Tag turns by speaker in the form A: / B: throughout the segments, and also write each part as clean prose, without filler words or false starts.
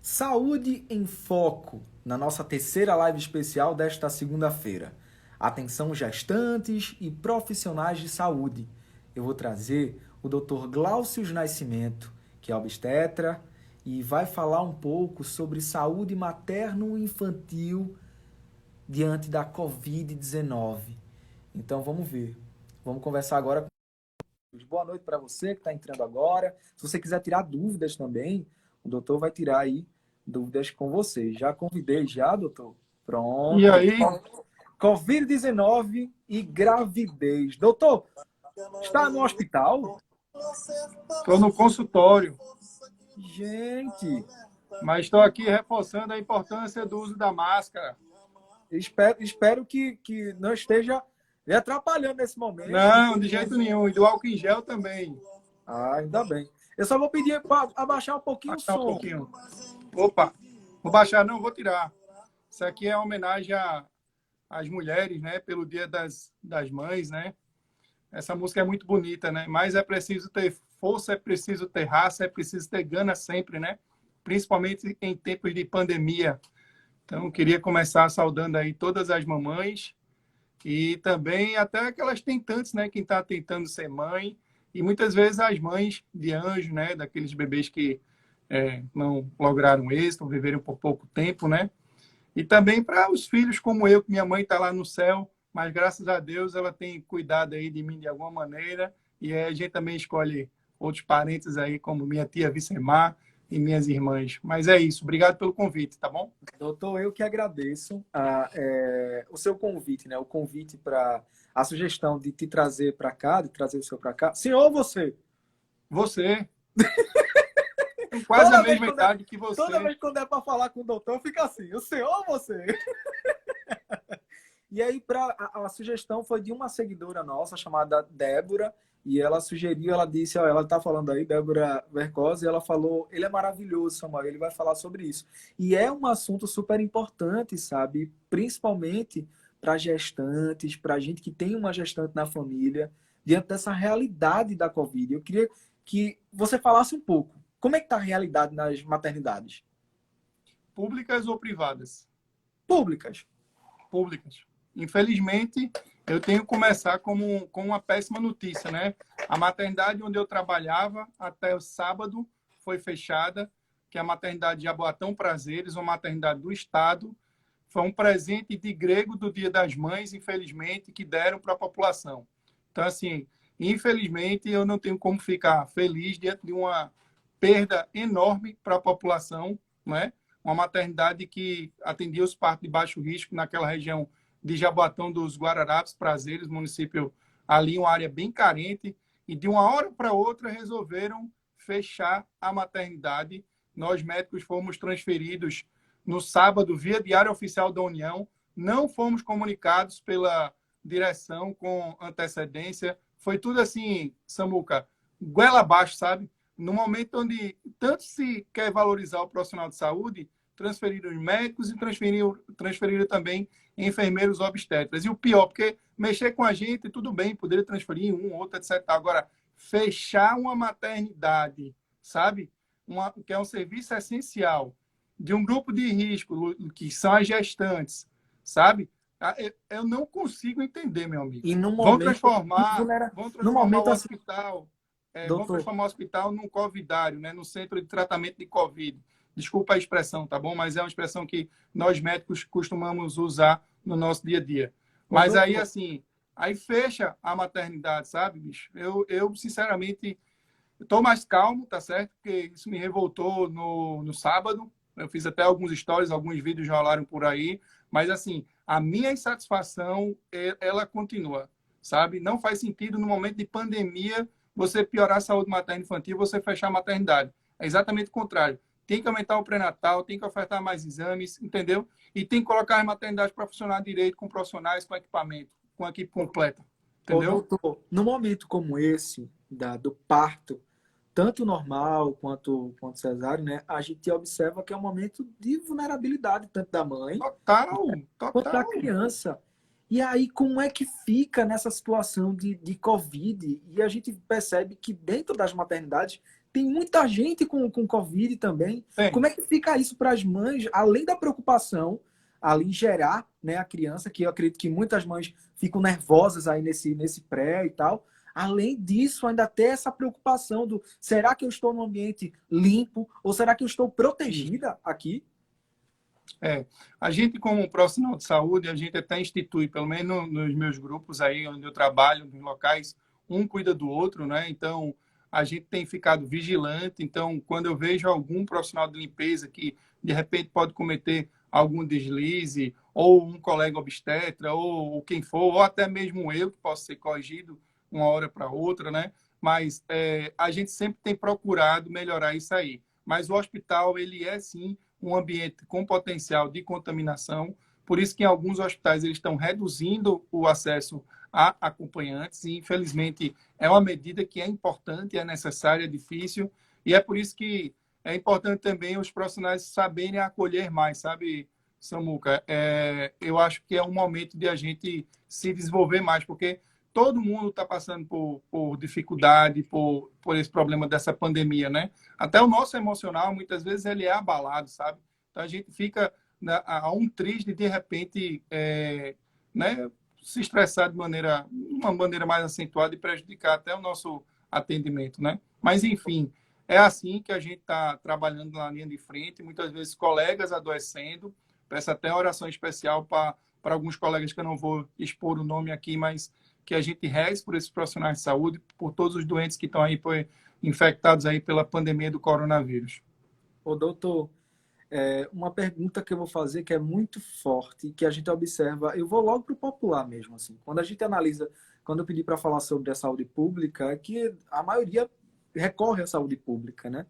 A: Saúde em Foco, na nossa terceira live especial desta segunda-feira. Atenção gestantes e profissionais de saúde. Eu vou trazer o Dr. Glaucio Nascimento, que é obstetra, e vai falar um pouco sobre saúde materno-infantil diante da Covid-19. Então vamos ver. Vamos conversar agora. Boa noite para você que está entrando agora. Se você quiser tirar dúvidas também, o doutor vai tirar aí dúvidas com você. Já convidei, já, doutor?
B: E
A: Pronto.
B: aí,
A: Covid-19 e gravidez. Doutor, está no hospital?
B: estou no consultório,
A: Gente,
B: mas estou aqui reforçando a importância do uso da máscara.
A: espero que não esteja me atrapalhando nesse momento.
B: Não, de jeito nenhum. E do álcool em gel também.
A: Ah, ainda bem. Eu só vou pedir para abaixar um pouquinho o
B: Baixar um
A: som.
B: pouquinho. Opa, vou baixar, não, vou tirar. Isso aqui é uma homenagem às mulheres, né? Pelo Dia das Mães, né? Essa música é muito bonita, né? Mas é preciso ter força, é preciso ter raça, é preciso ter gana sempre, né? Principalmente em tempos de pandemia. Então, eu queria começar saudando aí todas as mamães e também até aquelas tentantes, né? Quem está tentando ser mãe e muitas vezes as mães de anjo, né? Daqueles bebês que não lograram êxito, viveram por pouco tempo, né? E também para os filhos como eu, que minha mãe está lá no céu, mas graças a Deus ela tem cuidado aí de mim de alguma maneira. E a gente também escolhe outros parentes aí, como minha tia Vicemar e minhas irmãs. Mas é isso. Obrigado pelo convite, tá bom?
A: Doutor, eu que agradeço o seu convite, né? O convite para a sugestão de te trazer para cá, de trazer o senhor para cá. Senhor ou você?
B: Você, tem quase a
A: Toda vez
B: mesma
A: quando é,
B: idade que
A: toda
B: você.
A: vez quando é para falar com o doutor, fica assim, o senhor ou você? E aí, a sugestão foi de uma seguidora nossa chamada Débora, e ela sugeriu, ela disse, ó, ela tá falando aí, Débora Vercosa, e ela falou, ele é maravilhoso, Samuel, ele vai falar sobre isso. E é um assunto super importante, sabe? Principalmente para gestantes, para gente que tem uma gestante na família, diante dessa realidade da Covid. Eu queria que você falasse um pouco. Como é que tá a realidade nas maternidades?
B: Públicas ou privadas?
A: Públicas.
B: Públicas. Infelizmente, eu tenho que começar com uma péssima notícia, né? A maternidade onde eu trabalhava até o sábado foi fechada, que é a maternidade de Jaboatão Prazeres, uma maternidade do Estado. Foi um presente de grego do Dia das Mães, infelizmente, que deram para a população. Então, assim, infelizmente, eu não tenho como ficar feliz diante de uma perda enorme para a população, né? Uma maternidade que atendia os partos de baixo risco naquela região de Jaboatão dos Guararapes, Prazeres, município ali, uma área bem carente, e de uma hora para outra resolveram fechar a maternidade. Nós, médicos, fomos transferidos no sábado via Diário Oficial da União, não fomos comunicados pela direção com antecedência. Foi tudo assim, Samuca, goela abaixo, sabe? No momento onde tanto se quer valorizar o profissional de saúde, transferiram os médicos e transferiram também enfermeiros obstetras. E o pior, porque mexer com a gente, tudo bem, poderia transferir um, outro, etc. Agora, fechar uma maternidade, sabe? Que é um serviço essencial, de um grupo de risco, que são as gestantes, sabe? Eu não consigo entender, meu amigo.
A: E no
B: Vão
A: momento de
B: transformar,
A: vulnera...
B: vão
A: no
B: transformar
A: momento
B: o
A: assim,
B: hospital, vão
A: doutor,
B: transformar o hospital num covidário, né? No centro de tratamento de Covid. Desculpa a expressão, tá bom? Mas é uma expressão que nós médicos costumamos usar no nosso dia a dia.
A: ô
B: Mas aí,
A: doutor,
B: assim, aí fecha a maternidade, sabe, bicho? Eu sinceramente, estou mais calmo, tá certo? Porque isso me revoltou no sábado. Eu fiz até alguns stories, alguns vídeos rolaram por aí. Mas, assim, a minha insatisfação, ela continua, sabe? Não faz sentido, no momento de pandemia, você piorar a saúde materna e infantil, você fechar a maternidade. É exatamente o contrário. Tem que aumentar o pré-natal, tem que ofertar mais exames, entendeu? E tem que colocar as maternidades para funcionar direito, com profissionais, com equipamento, com a equipe completa,
A: ô
B: entendeu?
A: doutor, no momento como esse, do parto, tanto normal quanto cesáreo, né, a gente observa que é um momento de vulnerabilidade, tanto da mãe
B: Total,
A: quanto da
B: total.
A: criança. E aí, como é que fica nessa situação de Covid? E a gente percebe que dentro das maternidades tem muita gente com Covid também.
B: Tem.
A: Como é que fica isso para as mães, além da preocupação ali em gerar, né, a criança, que eu acredito que muitas mães ficam nervosas aí nesse pré e tal. Além disso, ainda ter essa preocupação do será que eu estou num ambiente limpo ou será que eu estou protegida aqui?
B: A gente, como profissional de saúde, a gente até institui, pelo menos nos meus grupos aí onde eu trabalho, nos locais, um cuida do outro, né? Então, a gente tem ficado vigilante. Então, quando eu vejo algum profissional de limpeza que, de repente, pode cometer algum deslize, ou um colega obstetra, ou quem for, ou até mesmo eu, que posso ser corrigido uma hora para outra, né? Mas a gente sempre tem procurado melhorar isso aí. Mas o hospital, ele é, sim, um ambiente com potencial de contaminação. Por isso que em alguns hospitais eles estão reduzindo o acesso a acompanhantes e, infelizmente, é uma medida que é importante, é necessária, é difícil. E é por isso que é importante também os profissionais saberem acolher mais, sabe, Samuca? Eu acho que é um momento de a gente se desenvolver mais, porque todo mundo está passando por dificuldade, por esse problema dessa pandemia, né? Até o nosso emocional, muitas vezes, ele é abalado, sabe? Então, a gente fica a um triz de repente, né, se estressar uma maneira mais acentuada e prejudicar até o nosso atendimento, né? Mas, enfim, é assim que a gente está trabalhando na linha de frente, muitas vezes colegas adoecendo, peço até oração especial para alguns colegas que eu não vou expor o nome aqui, mas que a gente reze por esses profissionais de saúde, por todos os doentes que estão aí infectados aí pela pandemia do coronavírus.
A: Ô, doutor, uma pergunta que eu vou fazer que é muito forte, que a gente observa, eu vou logo para o popular mesmo, assim. Quando a gente analisa, quando eu pedi para falar sobre a saúde pública, é que a maioria recorre à saúde pública, né?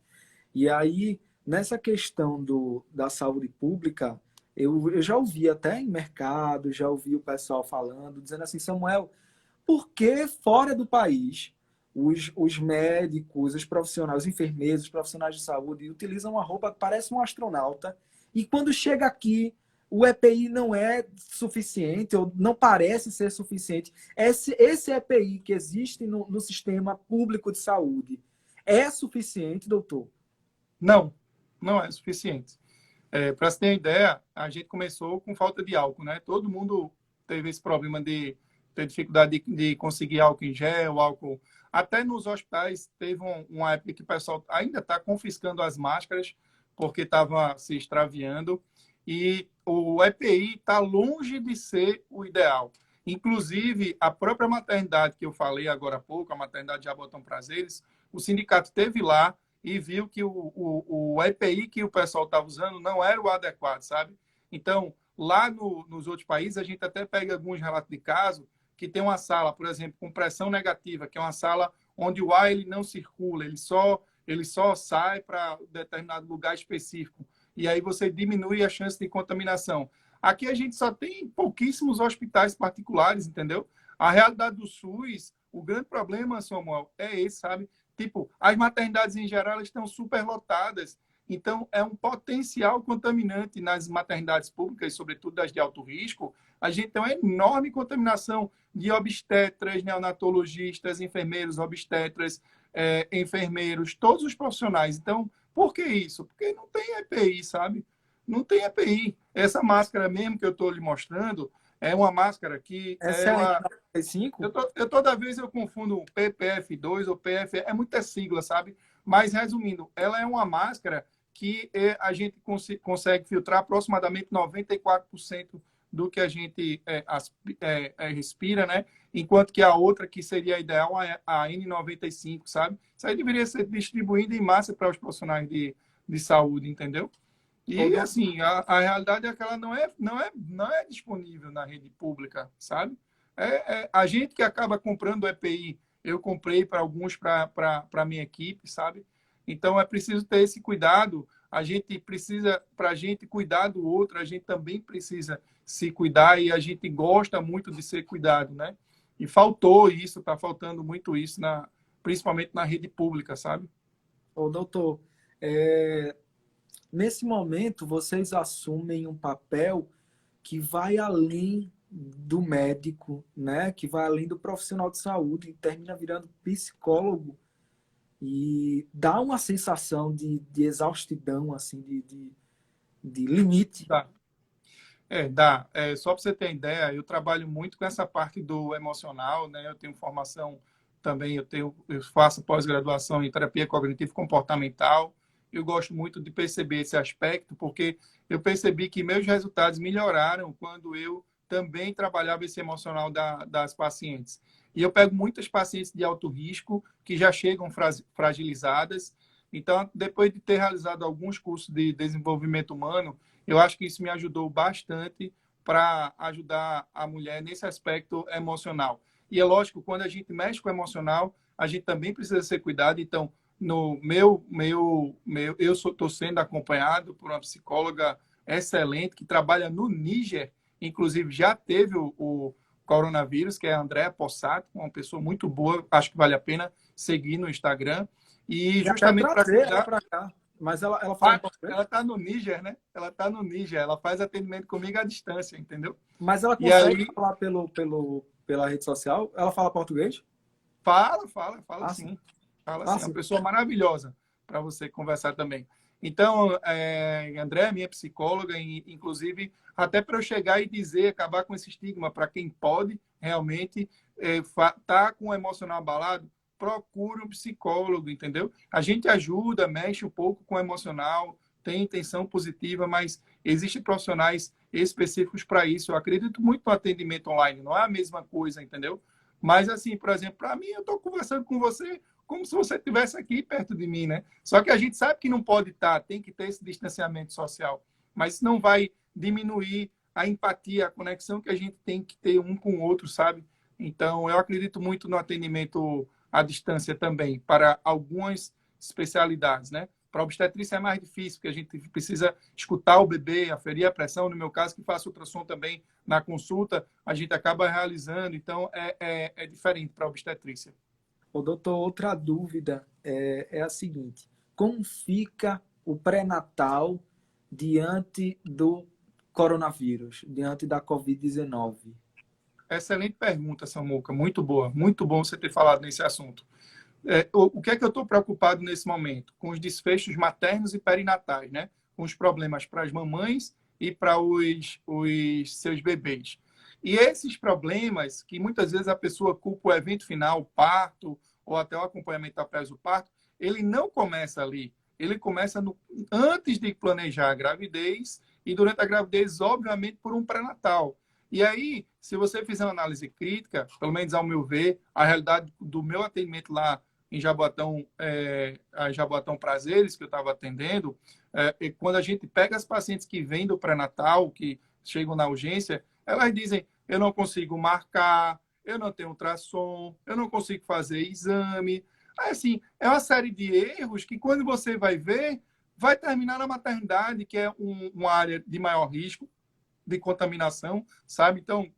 A: E aí, nessa questão da saúde pública, eu já ouvi até em mercado, já ouvi o pessoal falando, dizendo assim, Samuel, por que fora do país os médicos, os profissionais, os enfermeiros, os profissionais de saúde utilizam uma roupa que parece um astronauta e quando chega aqui o EPI não é suficiente ou não parece ser suficiente. Esse EPI que existe no sistema público de saúde é suficiente, doutor?
B: Não, não é suficiente. Para você ter uma ideia, a gente começou com falta de álcool, né? Todo mundo teve esse problema de ter dificuldade de conseguir álcool em gel, álcool. Até nos hospitais teve uma época que o pessoal ainda está confiscando as máscaras porque estava se extraviando. E o EPI está longe de ser o ideal. Inclusive, a própria maternidade que eu falei agora há pouco, a maternidade de Jabotão Prazeres, o sindicato teve lá e viu que o EPI que o pessoal estava usando não era o adequado, sabe? Então, lá nos outros países, a gente até pega alguns relatos de caso que tem uma sala, por exemplo, com pressão negativa, que é uma sala onde o ar ele não circula, ele só sai para determinado lugar específico. E aí você diminui a chance de contaminação. Aqui a gente só tem pouquíssimos hospitais particulares, entendeu? A realidade do SUS, o grande problema, Samuel, é esse, sabe? Tipo, as maternidades em geral estão superlotadas. Então, é um potencial contaminante nas maternidades públicas, sobretudo das de alto risco. A gente tem uma enorme contaminação de obstetras, neonatologistas, enfermeiros, obstetras, enfermeiros, todos os profissionais. Então, por que isso? Porque não tem EPI, sabe? Não tem EPI. Essa máscara mesmo que eu estou lhe mostrando é uma máscara que
A: Essa é a
B: ela
A: N95?
B: toda vez eu confundo PPF2 ou PF, é muita sigla, sabe? Mas, resumindo, ela é uma máscara que a gente consegue filtrar aproximadamente 94% do que a gente respira, né? Enquanto que a outra, que seria ideal, a N95, sabe? Isso aí deveria ser distribuído em massa para os profissionais de saúde, entendeu? E, assim, a realidade é que ela não é disponível na rede pública, sabe? A gente que acaba comprando o EPI, eu comprei para alguns para a minha equipe, sabe? Então, é preciso ter esse cuidado. A gente precisa, para a gente cuidar do outro, a gente também precisa se cuidar e a gente gosta muito de ser cuidado, né? E faltou isso, está faltando muito isso, principalmente na rede pública, sabe?
A: Ô, doutor, é, nesse momento vocês assumem um papel que vai além do médico, né? Que vai além do profissional de saúde e termina virando psicólogo. e dá uma sensação de exaustidão, assim, de limite.
B: Dá. Dá. Só para você ter ideia, eu trabalho muito com essa parte do emocional, né? Eu tenho formação também, eu faço pós-graduação em terapia cognitivo comportamental. Eu gosto muito de perceber esse aspecto, porque eu percebi que meus resultados melhoraram quando eu também trabalhava esse emocional das pacientes. E eu pego muitas pacientes de alto risco que já chegam fragilizadas. Então, depois de ter realizado alguns cursos de desenvolvimento humano, eu acho que isso me ajudou bastante para ajudar a mulher nesse aspecto emocional. E é lógico, quando a gente mexe com o emocional, a gente também precisa ser cuidado. Então, no eu estou sendo acompanhado por uma psicóloga excelente que trabalha no Níger, inclusive já teve o coronavírus, que é a Andrea Possato, uma pessoa muito boa, acho que vale a pena seguir no Instagram. E
A: E até
B: justamente para
A: trazer ela
B: ajudar.
A: para cá. Mas ela fala em português?
B: Ela está no Níger, né? Ela está no Níger. Ela faz atendimento comigo à distância, entendeu?
A: Mas ela
B: E
A: consegue
B: aí,
A: falar pela rede social? Ela fala português?
B: fala
A: Ah, sim.
B: sim. Fala
A: Ah,
B: sim. É uma
A: sim.
B: pessoa maravilhosa para você conversar também. Então, André é minha psicóloga, e, inclusive, até para eu chegar e dizer, acabar com esse estigma, para quem pode realmente tá com o emocional abalado, procure um psicólogo, entendeu? A gente ajuda, mexe um pouco com o emocional, tem intenção positiva, mas existem profissionais específicos para isso. Eu acredito muito no atendimento online, não é a mesma coisa, entendeu? Mas, assim, por exemplo, para mim, eu estou conversando com você como se você estivesse aqui perto de mim, né? Só que a gente sabe que não pode estar, tem que ter esse distanciamento social. Mas isso não vai diminuir a empatia, a conexão que a gente tem que ter um com o outro, sabe? Então, eu acredito muito no atendimento à distância também, para algumas especialidades, né? Para obstetrícia é mais difícil, porque a gente precisa escutar o bebê, aferir a pressão. No meu caso, que faço ultrassom também na consulta, a gente acaba realizando. Então, é diferente para a obstetrícia.
A: Ô, doutor, outra dúvida é a seguinte: como fica o pré-natal diante do coronavírus, diante da Covid-19?
B: Excelente pergunta, Samuca. Muito boa. Muito bom você ter falado nesse assunto. O que é que eu estou preocupado nesse momento? Com os desfechos maternos e perinatais, né? Com os problemas para as mamães e para os seus bebês. E esses problemas, que muitas vezes a pessoa culpa o evento final, o parto, ou até o acompanhamento após o parto, ele não começa ali. Ele começa antes de planejar a gravidez e durante a gravidez, obviamente, por um pré-natal. E aí, se você fizer uma análise crítica, pelo menos ao meu ver, a realidade do meu atendimento lá em Jaboatão, a Jaboatão Prazeres, que eu estava atendendo, e quando a gente pega as pacientes que vêm do pré-natal, que chegam na urgência, elas dizem, eu não consigo marcar, eu não tenho ultrassom, eu não consigo fazer exame. Assim, é uma série de erros que quando você vai ver, vai terminar na maternidade, que é uma área de maior risco de contaminação, sabe? Então,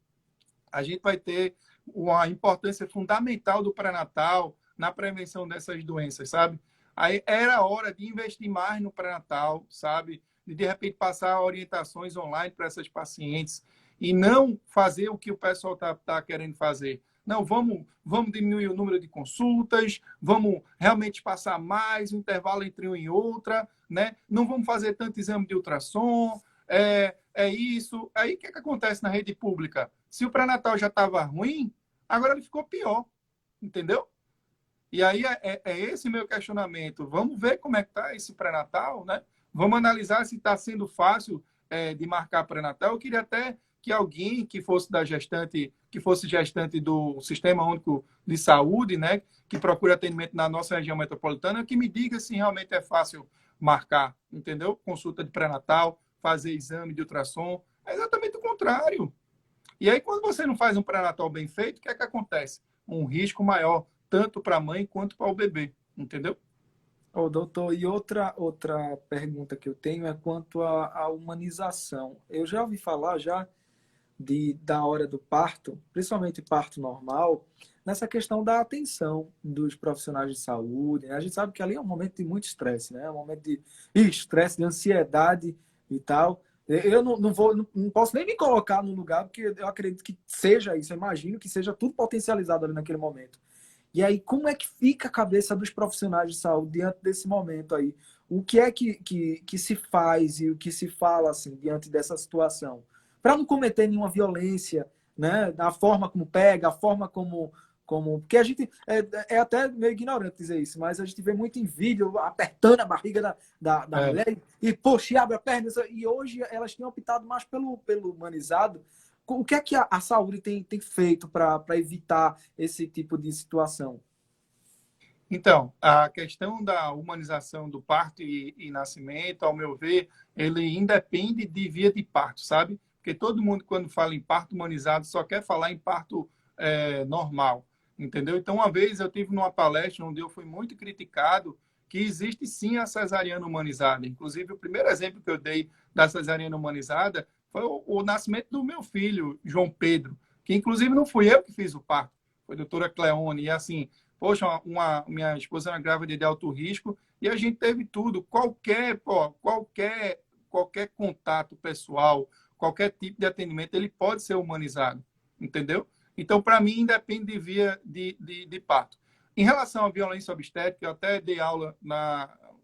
B: a gente vai ter uma importância fundamental do pré-natal na prevenção dessas doenças, sabe? Aí era hora de investir mais no pré-natal, sabe? De repente passar orientações online para essas pacientes e não fazer o que o pessoal tá querendo fazer. Não, vamos diminuir o número de consultas, vamos realmente passar mais um intervalo entre uma e outra, né? Não vamos fazer tanto exame de ultrassom, é isso. Aí o que acontece na rede pública? Se o pré-natal já estava ruim, agora ele ficou pior, entendeu? E aí é esse meu questionamento. Vamos ver como é que está esse pré-natal, né? Vamos analisar se está sendo fácil de marcar pré-natal. Eu queria até que alguém que fosse da gestante, que fosse gestante do Sistema Único de Saúde, né, que procure atendimento na nossa região metropolitana, que me diga se realmente é fácil marcar, entendeu? Consulta de pré-natal, fazer exame de ultrassom. É exatamente o contrário. E aí, quando você não faz um pré-natal bem feito, o que é que acontece? Um risco maior, tanto para a mãe quanto para o bebê, entendeu?
A: Ô, doutor, e outra pergunta que eu tenho é quanto à humanização. Eu já ouvi falar já da hora do parto, principalmente parto normal, nessa questão da atenção dos profissionais de saúde, né? A gente sabe que ali é um momento de muito estresse, né? É um momento de estresse, de ansiedade e tal. Eu não posso nem me colocar no lugar, porque eu acredito que seja isso, eu imagino que seja tudo potencializado ali naquele momento. E aí, como é que fica a cabeça dos profissionais de saúde diante desse momento aí? O que é que se faz e o que se fala assim diante dessa situação? Para não cometer nenhuma violência, né? Da forma como pega, a forma como... Porque a gente é até meio ignorante dizer isso, mas a gente vê muito em vídeo apertando a barriga da
B: É.
A: mulher poxa, abre a perna. E hoje elas têm optado mais pelo humanizado. O que é que a saúde tem feito para evitar esse tipo de situação?
B: Então, a questão da humanização do parto e nascimento, ao meu ver, ele independe de via de parto, sabe? Porque todo mundo, quando fala em parto humanizado, só quer falar em parto normal, entendeu? Então, uma vez eu tive numa palestra onde eu fui muito criticado que existe sim a cesariana humanizada. Inclusive, o primeiro exemplo que eu dei da cesariana humanizada foi o nascimento do meu filho, João Pedro, que inclusive não fui eu que fiz o parto, foi a doutora Cleone. E assim, poxa, minha esposa era grávida de alto risco e a gente teve tudo, qualquer contato pessoal, qualquer tipo de atendimento, ele pode ser humanizado, entendeu? Então, para mim, depende de via de parto. Em relação à violência obstétrica, eu até dei aula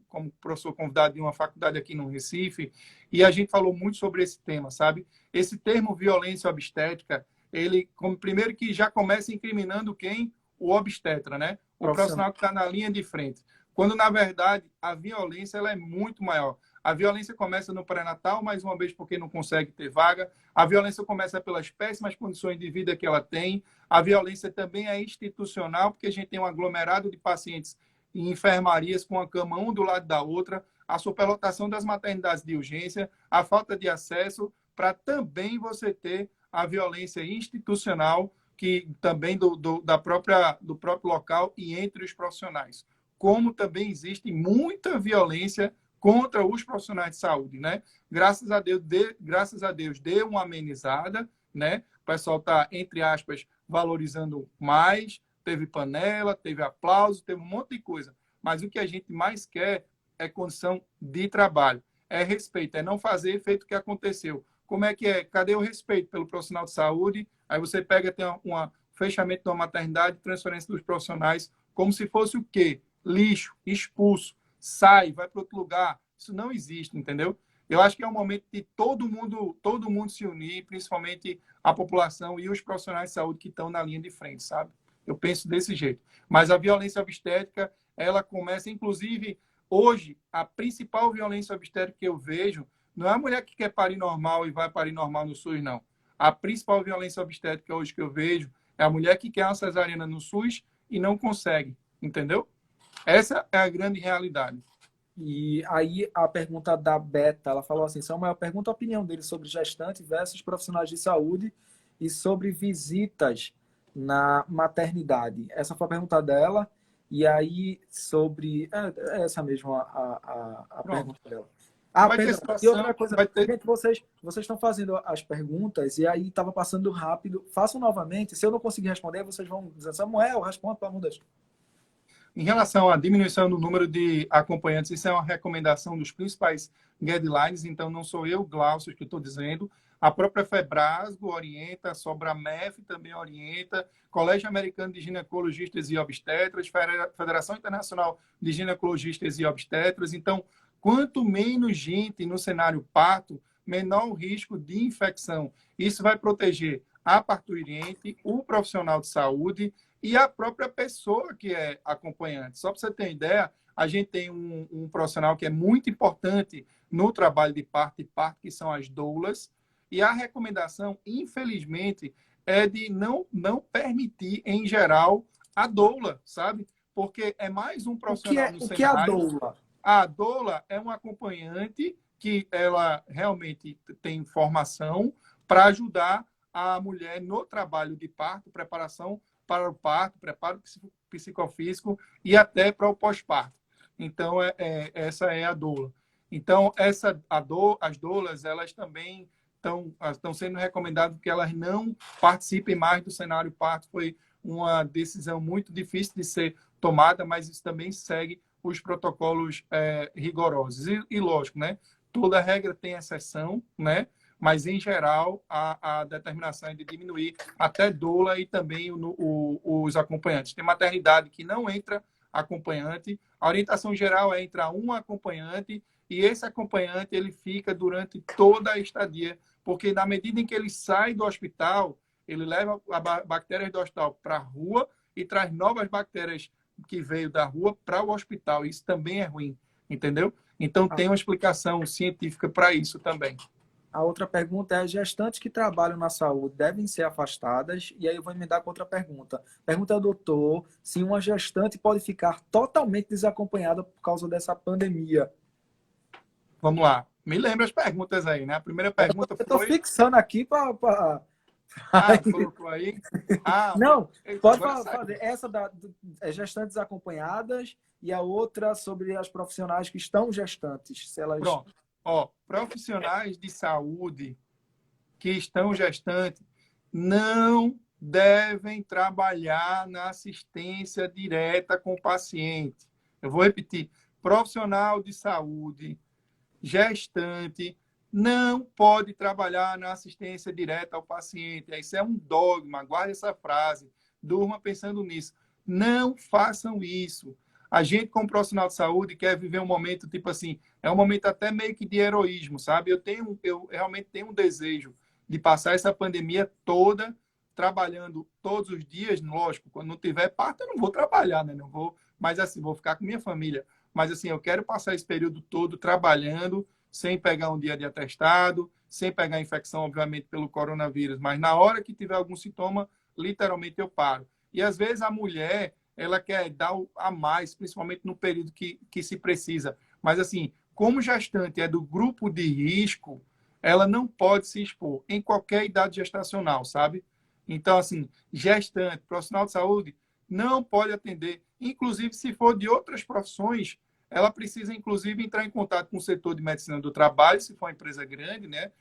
B: como professor convidado de uma faculdade aqui no Recife, e a gente falou muito sobre esse tema, sabe? Esse termo violência obstétrica, ele, como primeiro que já começa incriminando quem? O obstetra, né? O profissional que está na linha de frente. Quando, na verdade, a violência ela é muito maior. A violência começa no pré-natal, mais uma vez, porque não consegue ter vaga. A violência começa pelas péssimas condições de vida que ela tem. A violência também é institucional, porque a gente tem um aglomerado de pacientes em enfermarias com a cama um do lado da outra, a superlotação das maternidades de urgência, a falta de acesso, para também você ter a violência institucional, que também do próprio local e entre os profissionais. Como também existe muita violência contra os profissionais de saúde, né? Graças a Deus, deu uma amenizada, né? O pessoal está, entre aspas, valorizando mais, teve panela, teve aplauso, teve um monte de coisa. Mas o que a gente mais quer é condição de trabalho, é respeito, é não fazer feito o que aconteceu. Como é que é? Cadê o respeito pelo profissional de saúde? Aí você pega, tem um fechamento de uma maternidade, transferência dos profissionais, como se fosse o quê? Lixo, expulso, sai, vai para outro lugar. Isso não existe, entendeu? Eu acho que é um momento de todo mundo se unir, principalmente a população e os profissionais de saúde que estão na linha de frente, sabe? Eu penso desse jeito. Mas a violência obstétrica, ela começa, inclusive, hoje, a principal violência obstétrica que eu vejo não é a mulher que quer parir normal e vai parir normal no SUS, não. A principal violência obstétrica hoje que eu vejo é a mulher que quer uma cesariana no SUS e não consegue, entendeu? Essa é a grande realidade.
A: E aí a pergunta da Beta, ela falou assim, Samuel, pergunta a opinião dele sobre gestante versus profissionais de saúde e sobre visitas na maternidade. Essa foi a pergunta dela. E aí sobre... É essa mesmo a pergunta dela. Ah,
B: Vai ter
A: perdão. E outra
B: situação,
A: coisa,
B: vai ter...
A: gente, vocês estão fazendo as perguntas e aí estava passando rápido. Façam novamente. Se eu não conseguir responder, vocês vão dizer, Samuel, responda, pelo amor de Deus.
B: Em relação à diminuição do número de acompanhantes, isso é uma recomendação dos principais guidelines, então não sou eu, Glaucio, que estou dizendo. A própria Febrasgo orienta, a Sobramef também orienta, Colégio Americano de Ginecologistas e Obstetras, Federação Internacional de Ginecologistas e Obstetras. Então, quanto menos gente no cenário parto, menor o risco de infecção. Isso vai proteger a parturiente, o profissional de saúde e a própria pessoa que é acompanhante. Só para você ter ideia, a gente tem um profissional que é muito importante no trabalho de parto e parto, que são as doulas, e a recomendação, infelizmente, é de não permitir, em geral, a doula, sabe? Porque é mais um profissional no
A: O que é a
B: cenário.
A: doula?
B: A doula é um acompanhante que ela realmente tem formação para ajudar a mulher no trabalho de parto, preparação para o parto, preparo psicofísico e até para o pós-parto. Então, essa é a doula. Então, as doulas, elas também estão sendo recomendadas que elas não participem mais do cenário parto. Foi uma decisão muito difícil de ser tomada, mas isso também segue os protocolos rigorosos. E, lógico, né? Toda regra tem exceção, né? mas, em geral, a determinação é de diminuir até doula e também os acompanhantes. Tem maternidade que não entra acompanhante, a orientação geral é entrar um acompanhante e esse acompanhante ele fica durante toda a estadia, porque na medida em que ele sai do hospital, ele leva as bactérias do hospital para a rua e traz novas bactérias que veio da rua para o hospital. Isso também é ruim, entendeu? Então, tem uma explicação científica para isso também.
A: A outra pergunta é: gestantes que trabalham na saúde devem ser afastadas? E aí eu vou emendar com outra pergunta. Pergunta ao doutor se uma gestante pode ficar totalmente desacompanhada por causa dessa pandemia.
B: Vamos lá. Me lembra as perguntas aí, né? A primeira pergunta
A: Eu estou
B: foi...
A: fixando aqui para...
B: colocou aí? Ah,
A: Não, pode
B: agora
A: fazer. Essa gestantes acompanhadas e a outra sobre as profissionais que estão gestantes. Se elas...
B: Pronto. Profissionais de saúde que estão gestantes não devem trabalhar na assistência direta com o paciente. Eu vou repetir. Profissional de saúde gestante não pode trabalhar na assistência direta ao paciente. Isso é um dogma, guarde essa frase, durma pensando nisso. Não façam isso. A gente, como profissional de saúde, quer viver um momento, tipo assim, é um momento até meio que de heroísmo, sabe? Eu realmente tenho um desejo de passar essa pandemia toda trabalhando todos os dias, lógico, quando não tiver parto, eu não vou trabalhar, né? Não vou, mas assim, vou ficar com minha família. Mas assim, eu quero passar esse período todo trabalhando, sem pegar um dia de atestado, sem pegar infecção, obviamente, pelo coronavírus. Mas na hora que tiver algum sintoma, literalmente eu paro. E às vezes a mulher, ela quer dar a mais, principalmente no período que se precisa. Mas assim, como gestante é do grupo de risco, ela não pode se expor em qualquer idade gestacional, sabe? Então, assim, gestante, profissional de saúde, não pode atender. Inclusive, se for de outras profissões, ela precisa, inclusive, entrar em contato com o setor de medicina do trabalho, se for uma empresa grande, né?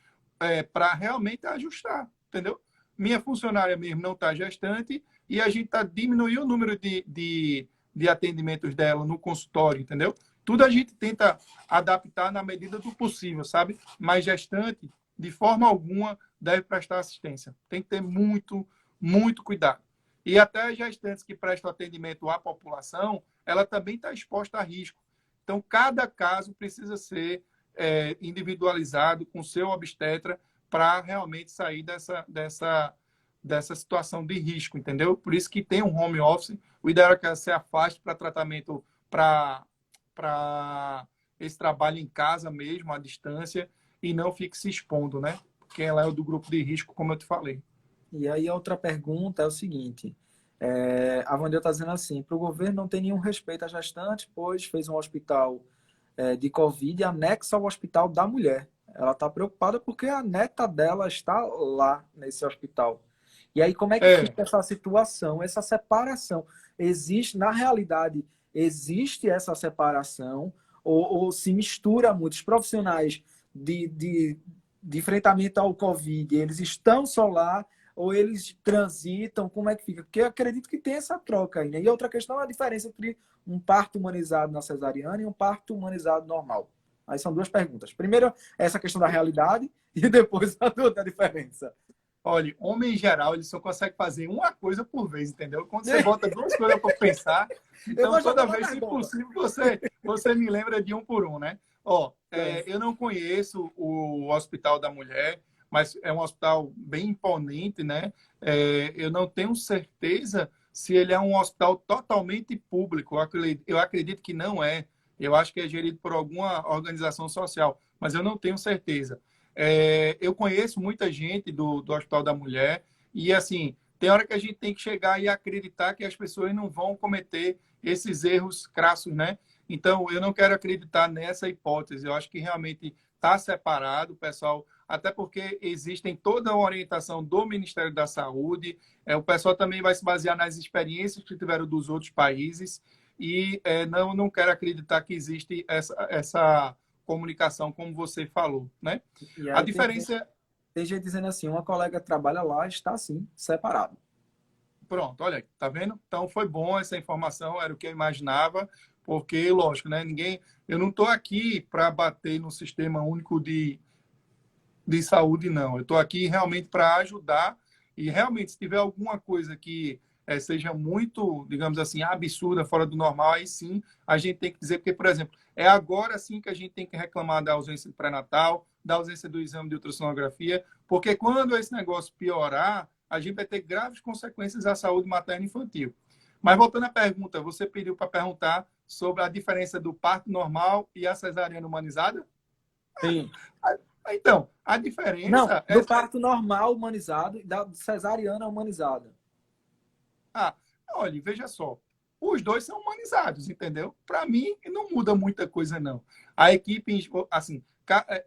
B: Para realmente ajustar, entendeu? Minha funcionária mesmo não está gestante e a gente está diminuindo o número de atendimentos dela no consultório, entendeu? Tudo a gente tenta adaptar na medida do possível, sabe? Mas gestante, de forma alguma, deve prestar assistência. Tem que ter muito, muito cuidado. E até as gestantes que prestam atendimento à população, ela também está exposta a risco. Então, cada caso precisa ser individualizado com o seu obstetra para realmente sair dessa situação de risco, entendeu? Por isso que tem um home office. O ideal é que ela se afaste para tratamento, para esse trabalho em casa mesmo, à distância, e não fique se expondo, né? Porque ela é do grupo de risco, como eu te falei.
A: E aí a outra pergunta é o seguinte: a Wandel está dizendo assim: para o governo não tem nenhum respeito à gestante, pois fez um hospital de Covid anexo ao hospital da mulher. Ela está preocupada porque a neta dela está lá nesse hospital. E aí como é que fica essa situação, essa separação? Existe, na realidade, existe essa separação ou se mistura muitos profissionais de enfrentamento ao Covid, eles estão só lá ou eles transitam, como é que fica? Porque eu acredito que tem essa troca aí, né? E outra questão é a diferença entre um parto humanizado na cesariana e um parto humanizado normal. Aí são duas perguntas. Primeiro, essa questão da realidade e depois a da diferença.
B: Olha, homem em geral, ele só consegue fazer uma coisa por vez, entendeu? Quando você bota duas coisas para pensar, então toda vez, se possível, você me lembra de um por um, né? Eu não conheço o Hospital da Mulher, mas é um hospital bem imponente, né? Eu não tenho certeza se ele é um hospital totalmente público. Eu acredito que não é. Eu acho que é gerido por alguma organização social, mas eu não tenho certeza. Eu conheço muita gente do Hospital da Mulher e, assim, tem hora que a gente tem que chegar e acreditar que as pessoas não vão cometer esses erros crassos, né? Então, eu não quero acreditar nessa hipótese. Eu acho que realmente está separado, pessoal, até porque existem toda uma orientação do Ministério da Saúde. O pessoal também vai se basear nas experiências que tiveram dos outros países e não quero acreditar que existe essa comunicação, como você falou, né? A diferença...
A: Tem gente dizendo assim, uma colega trabalha lá, está assim, separado.
B: Pronto, olha aí, tá vendo? Então foi bom essa informação, era o que eu imaginava, porque, lógico, né? Eu não estou aqui para bater no sistema único de de saúde, não. Eu estou aqui realmente para ajudar e realmente, se tiver alguma coisa que seja muito, digamos assim, absurda, fora do normal, aí sim a gente tem que dizer, porque, por exemplo, é agora sim que a gente tem que reclamar da ausência do pré-natal, da ausência do exame de ultrassonografia, porque quando esse negócio piorar, a gente vai ter graves consequências à saúde materna e infantil. Mas voltando à pergunta, você pediu para perguntar sobre a diferença do parto normal e a cesariana humanizada?
A: Sim.
B: Então, a
A: Não,
B: diferença é.
A: do parto normal humanizado e da cesariana humanizada.
B: Ah, olha, veja só. Os dois são humanizados, entendeu? Para mim, não muda muita coisa, não. A equipe, assim,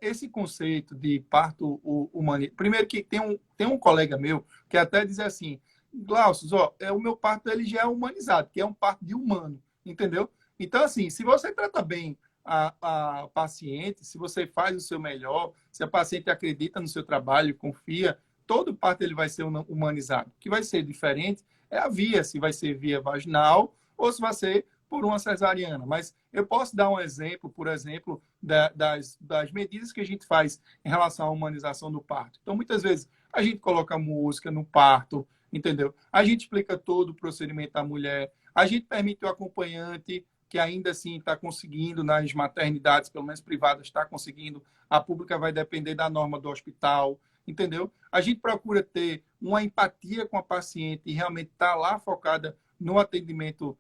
B: esse conceito de parto humanizado. Primeiro que tem um colega meu que até diz assim, Glaucio, ó, o meu parto ele já é humanizado, que é um parto de humano, entendeu? Então, assim, se você trata bem a paciente, se você faz o seu melhor, se a paciente acredita no seu trabalho, confia, todo parto ele vai ser humanizado. O que vai ser diferente é a via, se vai ser via vaginal ou se vai ser por uma cesariana. Mas eu posso dar um exemplo, por exemplo, das medidas que a gente faz em relação à humanização do parto. Então, muitas vezes, a gente coloca música no parto, entendeu? A gente explica todo o procedimento da mulher, a gente permite o acompanhante que ainda assim está conseguindo nas maternidades, pelo menos privadas, está conseguindo. A pública vai depender da norma do hospital, entendeu? A gente procura ter uma empatia com a paciente e realmente estar lá focada no atendimento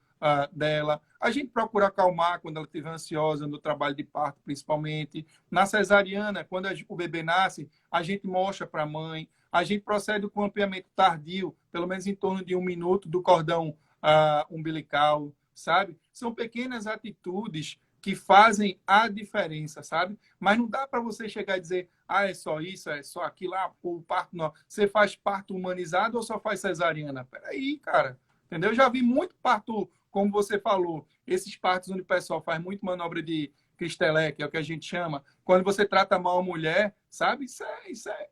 B: dela. A gente procura acalmar quando ela estiver ansiosa no trabalho de parto, principalmente. Na cesariana, quando o bebê nasce, a gente mostra para a mãe. A gente procede com o ampliamento tardio, pelo menos em torno de 1 minuto, do cordão umbilical, sabe? São pequenas atitudes que fazem a diferença, sabe? Mas não dá para você chegar e dizer, é só isso, é só aquilo, o parto não. Você faz parto humanizado ou só faz cesariana? Peraí, cara, entendeu? Eu já vi muito parto, como você falou, esses partos onde o pessoal faz muito manobra de Cristelé, que é o que a gente chama, quando você trata mal a mulher, sabe?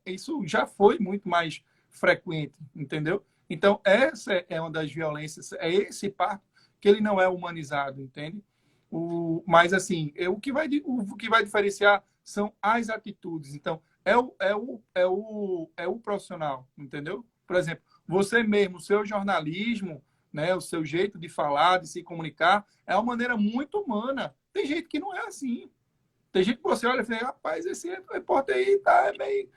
B: Isso já foi muito mais frequente, entendeu? Então, essa é uma das violências, é esse parto que ele não é humanizado, entende? Mas, assim, o que vai diferenciar são as atitudes. Então, é o profissional, entendeu? Por exemplo, você mesmo, o seu jornalismo, né, o seu jeito de falar, de se comunicar, é uma maneira muito humana. Tem gente que não é assim. Tem gente que você olha e fala, rapaz, esse repórter aí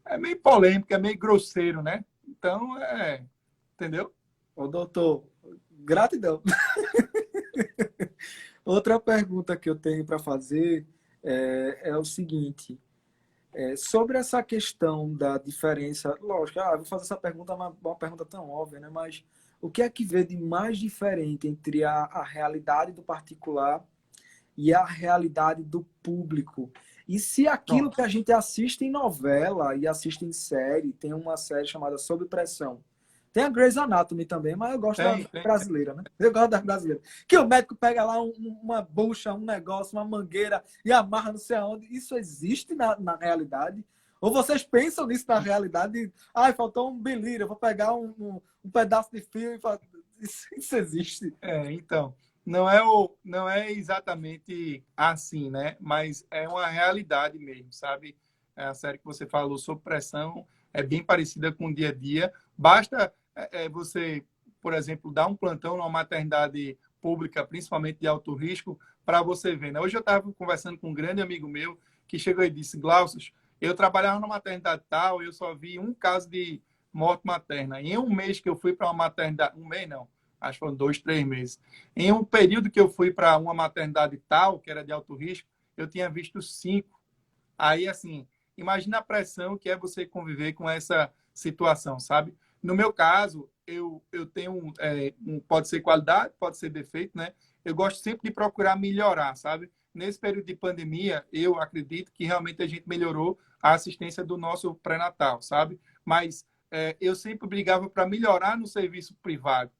B: é meio polêmico, é meio grosseiro, né? Então, entendeu?
A: Ô, doutor, gratidão. Outra pergunta que eu tenho para fazer é o seguinte: sobre essa questão da diferença, lógico, vou fazer essa pergunta, uma pergunta tão óbvia, né? Mas o que é que vê de mais diferente entre a realidade do particular e a realidade do público? E se aquilo
B: Pronto.
A: que a gente assiste em novela e assiste em série, tem uma série chamada Sob Pressão. Tem a Grey's Anatomy também, mas eu gosto da
B: Tem.
A: brasileira, né? Eu gosto da brasileira. Que o médico pega lá uma bucha, um negócio, uma mangueira e amarra não sei aonde. Isso existe na realidade? Ou vocês pensam nisso na realidade? Faltou um bilírio, eu vou pegar um pedaço de fio e falar... Isso existe.
B: Então, não é exatamente assim, né? Mas é uma realidade mesmo, sabe? A série que você falou sobre pressão é bem parecida com o dia a dia. Basta você, por exemplo, dar um plantão numa maternidade pública, principalmente de alto risco, para você ver, né? Hoje eu estava conversando com um grande amigo meu que chegou e disse, Glaucio, eu trabalhava numa maternidade tal, eu só vi um caso de morte materna. Em um mês que eu fui para uma maternidade, um mês não, acho que foram 2, 3 meses. Em um período que eu fui para uma maternidade tal, que era de alto risco, eu tinha visto 5. Aí, assim, imagina a pressão que é você conviver com essa situação, sabe? No meu caso, eu tenho, pode ser qualidade, pode ser defeito, né? Eu gosto sempre de procurar melhorar, sabe? Nesse período de pandemia, eu acredito que realmente a gente melhorou a assistência do nosso pré-natal, sabe? Mas eu sempre brigava para melhorar no serviço privado.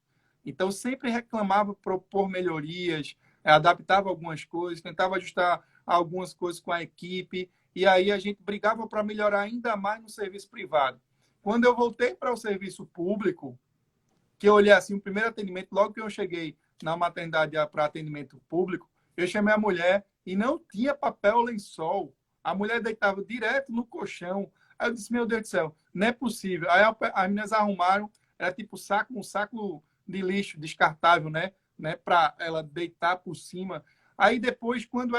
B: Então, sempre reclamava propor melhorias, adaptava algumas coisas, tentava ajustar algumas coisas com a equipe, e aí a gente brigava para melhorar ainda mais no serviço privado. Quando eu voltei para o serviço público, que eu olhei assim, o primeiro atendimento, logo que eu cheguei na maternidade para atendimento público, eu chamei a mulher e não tinha papel lençol. A mulher deitava direto no colchão. Aí eu disse, meu Deus do céu, não é possível. Aí as meninas arrumaram, era tipo um saco de lixo descartável, né? Para ela deitar por cima. Aí depois, quando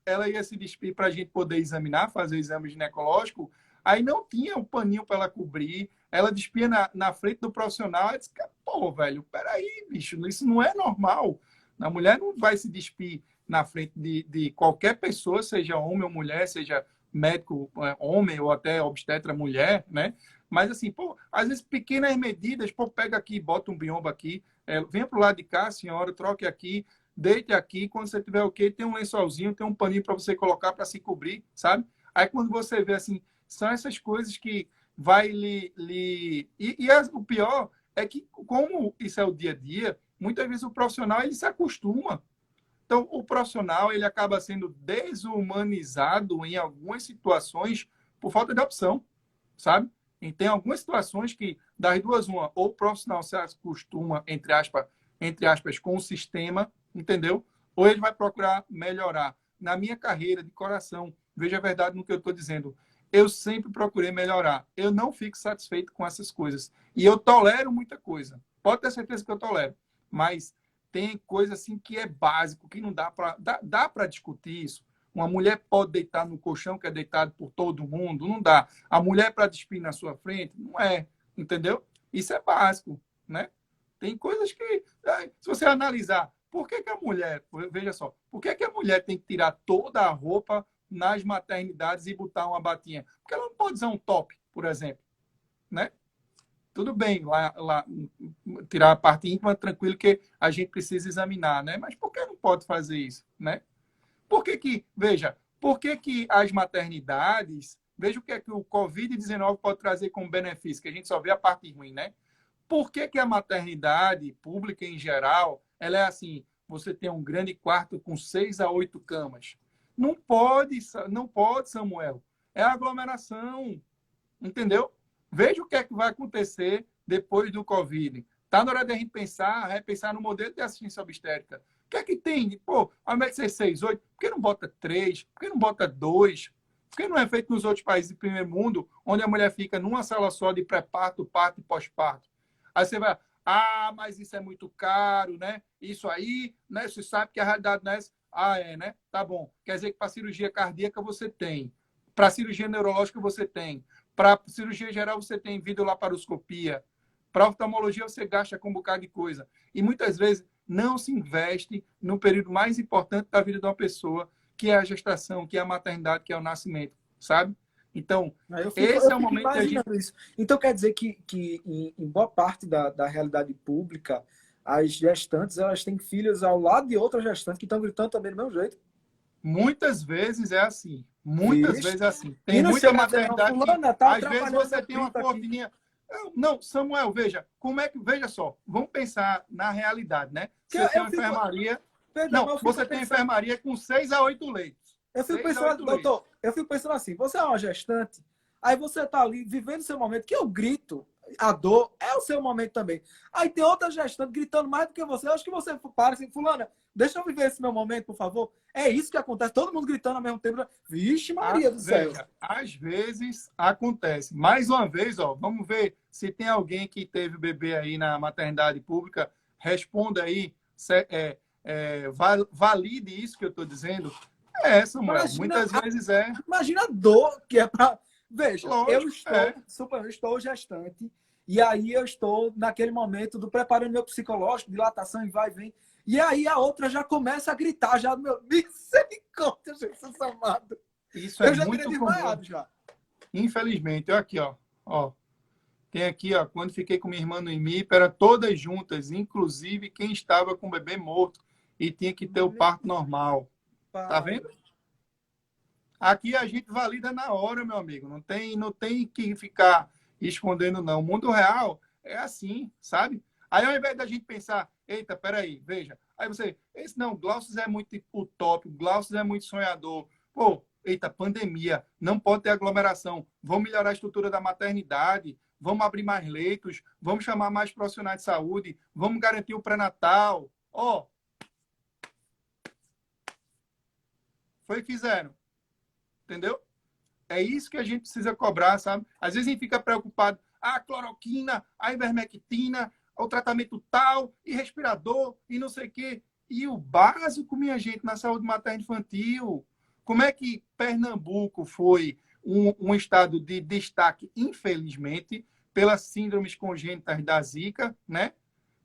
B: ela ia se despir para a gente poder examinar, fazer o exame ginecológico, aí não tinha o paninho para ela cobrir. Ela despia na frente do profissional. Eu disse, pô, velho, peraí, bicho, isso não é normal. A mulher não vai se despir na frente de qualquer pessoa, seja homem ou mulher, seja médico homem ou até obstetra mulher, né? Mas assim, pô, às vezes pequenas medidas, pô, pega aqui, bota um biombo aqui, venha pro lado de cá, senhora, troque aqui, deite aqui, quando você tiver ok, tem um lençolzinho, tem um paninho para você colocar para se cobrir, sabe? Aí quando você vê assim, são essas coisas que vai o pior é que, como isso é o dia a dia, muitas vezes o profissional ele se acostuma. Então, o profissional ele acaba sendo desumanizado em algumas situações por falta de opção, sabe? E tem algumas situações que, das duas, uma, ou o profissional se acostuma, entre aspas, com o sistema, entendeu? Ou ele vai procurar melhorar. Na minha carreira de coração, veja a verdade no que eu estou dizendo, eu sempre procurei melhorar. Eu não fico satisfeito com essas coisas. E eu tolero muita coisa. Pode ter certeza que eu tolero. Mas tem coisa assim que é básico, que não dá para discutir isso. Uma mulher pode deitar no colchão que é deitado por todo mundo? Não dá. A mulher para despir na sua frente? Não é. Entendeu? Isso é básico, né? Tem coisas que, se você analisar, por que a mulher, veja só, por que a mulher tem que tirar toda a roupa nas maternidades e botar uma batinha? Porque ela não pode usar um top, por exemplo, né? Tudo bem, lá tirar a parte íntima, tranquilo, que a gente precisa examinar, né? Mas por que não pode fazer isso, né? Veja, por que as maternidades, veja o que é que o Covid-19 pode trazer como benefício, que a gente só vê a parte ruim, né? Por que a maternidade pública em geral, ela é assim, você tem um grande quarto com 6 a 8 camas? Não pode, Samuel. É aglomeração, entendeu? Veja o que é que vai acontecer depois do Covid. Está na hora de a gente repensar no modelo de assistência obstétrica. O que é que tem? Pô, ao invés de ser 6, 8, por que não bota 3? Por que não bota 2? Por que não é feito nos outros países do primeiro mundo, onde a mulher fica numa sala só de pré-parto, parto e pós-parto? Aí você vai, mas isso é muito caro, né? Isso aí, né? Você sabe que a realidade não é essa. Né? Tá bom. Quer dizer que para cirurgia cardíaca você tem. Para cirurgia neurológica você tem. Para cirurgia geral, você tem videolaparoscopia. Para oftalmologia, você gasta com um bocado de coisa. E muitas vezes não se investe no período mais importante da vida de uma pessoa, que é a gestação, que é a maternidade, que é o nascimento, sabe? Então, esse é o momento que a gente...
A: isso. Então, quer dizer que em boa parte da realidade pública, as gestantes elas têm filhos ao lado de outras gestantes que estão gritando também do mesmo jeito?
B: Muitas vezes é assim. Muitas vezes é assim. Tem
A: e não
B: muita
A: chega
B: maternidade
A: fulana,
B: que,
A: tá
B: às vezes, você tem uma cortininha. Não, Samuel, veja, veja só, vamos pensar na realidade, né? Você tem uma enfermaria. Não, você tem enfermaria com 6 a 8 leitos.
A: Eu fico pensando, doutor, eu fico pensando assim, você é uma gestante, aí você tá ali vivendo o seu momento, que eu grito, a dor é o seu momento também. Aí tem outra gestante gritando mais do que você. Eu acho que você para assim, fulana, deixa eu viver esse meu momento, por favor. É isso que acontece, todo mundo gritando ao mesmo tempo. Vixe, Maria do céu.
B: Veja, às vezes acontece. Mais uma vez, ó, vamos ver se tem alguém que teve bebê aí na maternidade pública. Responda aí, valide isso que eu estou dizendo. Samuel, muitas vezes é.
A: Imagina a dor que é para... Veja,
B: Lógico,
A: eu estou gestante, e aí eu estou naquele momento do preparando meu psicológico, dilatação e vai e vem. E aí a outra já começa a gritar, já do meu... Misericórdia, Jesus amado.
B: Isso é
A: já
B: muito comum.
A: Desmaiado, já.
B: Infelizmente, olha aqui, ó. Tem aqui, ó, quando fiquei com minha irmã no IMIP, eram todas juntas, inclusive quem estava com o bebê morto e tinha que ter o parto normal. Tá vendo? Aqui a gente valida na hora, meu amigo. Não tem que ficar escondendo, não. O mundo real é assim, sabe? Aí, ao invés da gente pensar, eita, peraí, veja. Aí você, Glaucio é muito utópico, Glaucio é muito sonhador. Pô, eita, pandemia, não pode ter aglomeração. Vamos melhorar a estrutura da maternidade, vamos abrir mais leitos, vamos chamar mais profissionais de saúde, vamos garantir o pré-natal. Ó, foi o que fizeram. Entendeu? É isso que a gente precisa cobrar, sabe? Às vezes a gente fica preocupado, a cloroquina, a ivermectina, o tratamento tal, e respirador, e não sei o quê. E o básico, minha gente, na saúde materna infantil. Como é que Pernambuco foi um estado de destaque, infelizmente, pelas síndromes congênitas da Zika, né?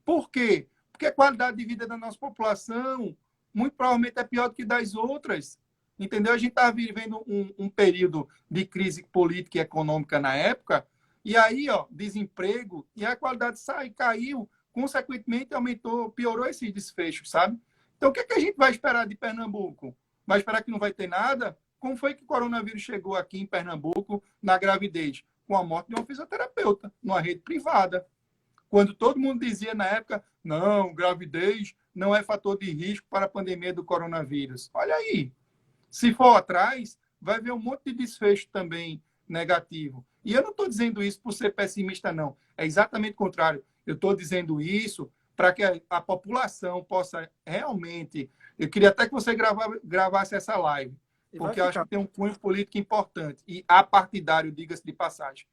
B: Por quê? Porque a qualidade de vida da nossa população muito provavelmente é pior do que das outras. Entendeu? A gente estava vivendo um período de crise política e econômica na época, e aí, ó, desemprego, e a qualidade caiu, consequentemente aumentou, piorou esses desfechos, sabe? Então, o que, é que a gente vai esperar de Pernambuco? Vai esperar que não vai ter nada? Como foi que o coronavírus chegou aqui em Pernambuco na gravidez? Com a morte de uma fisioterapeuta, numa rede privada. Quando todo mundo dizia na época, não, gravidez não é fator de risco para a pandemia do coronavírus. Olha aí, se for atrás, vai ver um monte de desfecho também negativo. E eu não estou dizendo isso por ser pessimista, não. É exatamente o contrário. Eu estou dizendo isso para que a população possa realmente... Eu queria até que você gravasse essa live, porque eu acho que tem um cunho político importante e apartidário, diga-se de passagem.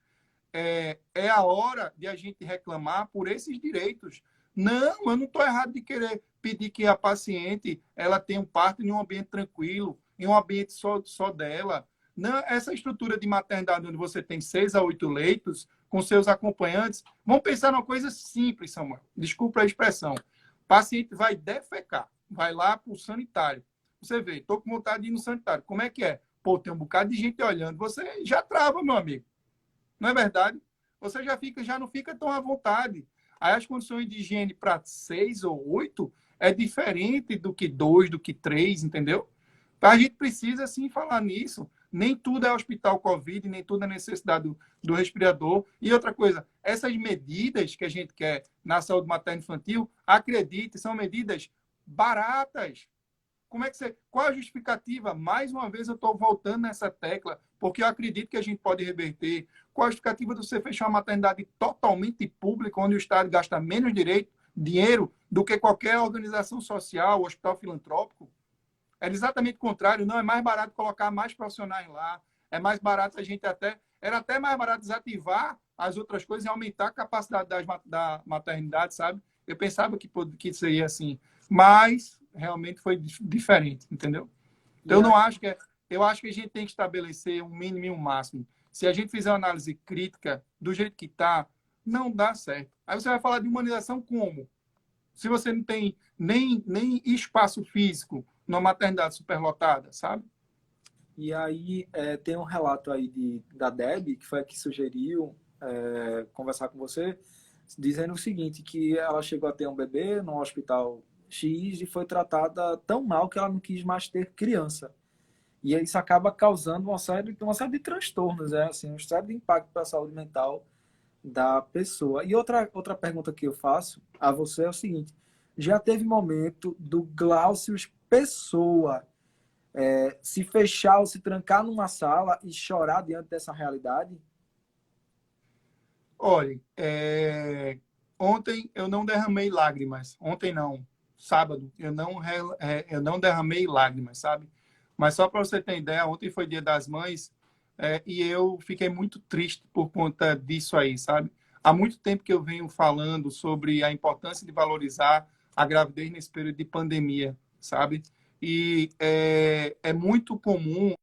B: É a hora de a gente reclamar por esses direitos. Não, eu não estou errado de querer pedir que a paciente ela tenha um parto em um ambiente tranquilo, em um ambiente só dela. Não, essa estrutura de maternidade onde você tem 6 a 8 leitos com seus acompanhantes, vamos pensar numa coisa simples, Samuel. Desculpa a expressão. O paciente vai defecar, vai lá para o sanitário. Você vê, estou com vontade de ir no sanitário. Como é que é? Pô, tem um bocado de gente olhando. Você já trava, meu amigo. Não é verdade? Você já não fica tão à vontade. Aí as condições de higiene para 6 ou 8 é diferente do que 2, do que 3, entendeu? Então, a gente precisa, sim, falar nisso. Nem tudo é hospital Covid, nem tudo é necessidade do respirador. E outra coisa, essas medidas que a gente quer na saúde materna infantil, acredite, são medidas baratas. Como é que você... Qual a justificativa? Mais uma vez eu estou voltando nessa tecla, porque eu acredito que a gente pode reverter. Qual a justificativa de você fechar uma maternidade totalmente pública, onde o Estado gasta menos dinheiro do que qualquer organização social, hospital filantrópico? É exatamente o contrário. Não, é mais barato colocar mais profissionais lá. É mais barato a gente até... Era até mais barato desativar as outras coisas e aumentar a capacidade da maternidade, sabe? Eu pensava que seria assim. Mas realmente foi diferente, entendeu? Então, eu acho que a gente tem que estabelecer um mínimo e um máximo. Se a gente fizer uma análise crítica do jeito que está, não dá certo. Aí você vai falar de humanização como? Se você não tem nem espaço físico numa maternidade superlotada, sabe?
A: E aí tem um relato aí da Deb, que foi a que sugeriu conversar com você, dizendo o seguinte, que ela chegou a ter um bebê no hospital X e foi tratada tão mal que ela não quis mais ter criança. E isso acaba causando uma série de transtornos, assim, uma série de impacto para a saúde mental da pessoa. E outra pergunta que eu faço a você é o seguinte, já teve momento do Glaucio Pessoa se fechar ou se trancar numa sala e chorar diante dessa realidade?
B: Olha, ontem eu não derramei lágrimas. Ontem não, sábado, eu não derramei lágrimas, sabe? Mas só para você ter ideia, ontem foi Dia das Mães e eu fiquei muito triste por conta disso aí, sabe? Há muito tempo que eu venho falando sobre a importância de valorizar a gravidez nesse período de pandemia, sabe? E é muito comum.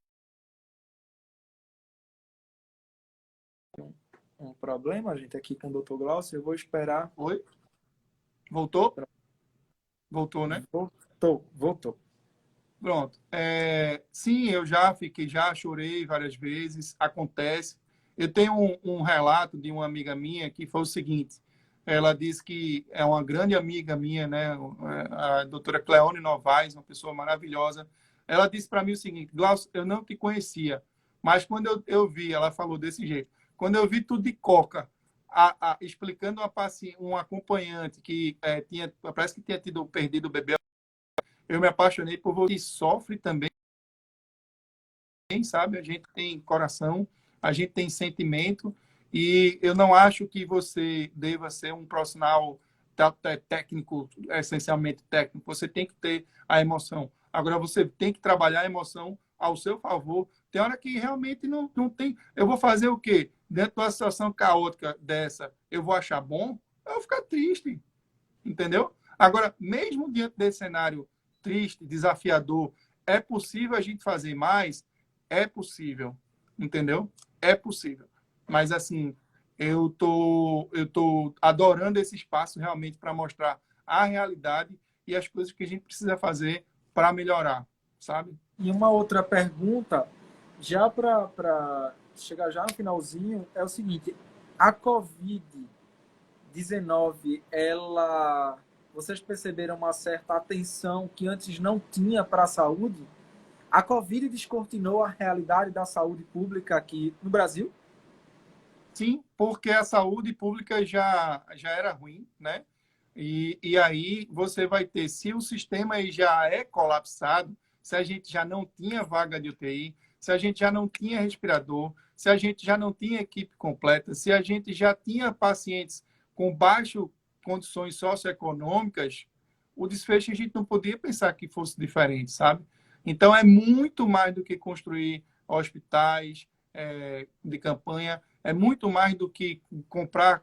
A: Um problema, gente, aqui com o Dr. Glaucio, eu vou esperar.
B: Oi? Voltou? Voltou, né?
A: Voltou.
B: Pronto. Sim, eu já chorei várias vezes, acontece. Eu tenho um relato de uma amiga minha que foi o seguinte, ela disse que é uma grande amiga minha, né, a doutora Cleone Novaes, uma pessoa maravilhosa. Ela disse para mim o seguinte, Glaucio, eu não te conhecia, mas quando eu vi, ela falou desse jeito, quando eu vi tudo de coca, explicando um acompanhante que parece que tinha perdido o bebê, eu me apaixonei por você, que sofre também, sabe? A gente tem coração, a gente tem sentimento, e eu não acho que você deva ser um profissional técnico, essencialmente técnico. Você tem que ter a emoção. Agora, você tem que trabalhar a emoção ao seu favor Tem hora que realmente não tem. Eu vou fazer o quê? Dentro de uma situação caótica dessa, eu vou achar bom? Eu vou ficar triste, entendeu? Agora, mesmo diante desse cenário triste, desafiador, é possível a gente fazer mais? É possível, entendeu? É possível. Mas, assim, eu tô adorando esse espaço realmente para mostrar a realidade e as coisas que a gente precisa fazer para melhorar, sabe?
A: E uma outra pergunta, já para chegar já no finalzinho, é o seguinte: a Covid-19, ela, vocês perceberam uma certa atenção que antes não tinha para a saúde? A Covid descortinou a realidade da saúde pública aqui no Brasil?
B: Sim, porque a saúde pública já era ruim, né? E aí você vai ter, se o sistema aí já é colapsado, se a gente já não tinha vaga de UTI, se a gente já não tinha respirador, se a gente já não tinha equipe completa, se a gente já tinha pacientes com baixas condições socioeconômicas, o desfecho a gente não podia pensar que fosse diferente, sabe? Então é muito mais do que construir hospitais de campanha, é muito mais do que comprar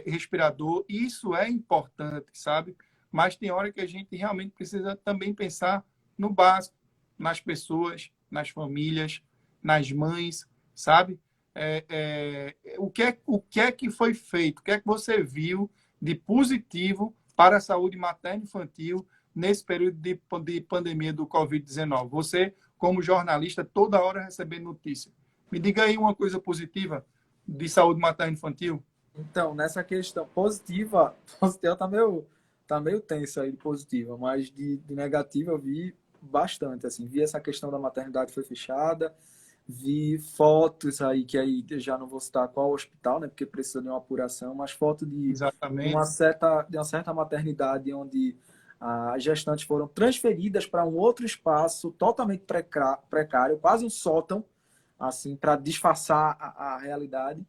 B: respirador. Isso é importante, sabe? Mas tem hora que a gente realmente precisa também pensar no básico, nas pessoas, nas famílias, nas mães, sabe? O que é que foi feito? O que é que você viu de positivo para a saúde materna e infantil nesse período de pandemia do Covid-19? Você, como jornalista, toda hora recebendo notícia. Me diga aí uma coisa positiva de saúde materna e infantil.
A: Então, nessa questão positiva, positiva tá meio tenso aí de positiva, mas de negativa eu vi bastante, assim, vi essa questão da maternidade foi fechada, vi fotos aí, que aí eu já não vou citar qual hospital, né, porque precisa de uma apuração, mas foto
B: Exatamente.
A: de uma certa maternidade onde as gestantes foram transferidas para um outro espaço totalmente precário, quase um sótão, assim, para disfarçar a realidade,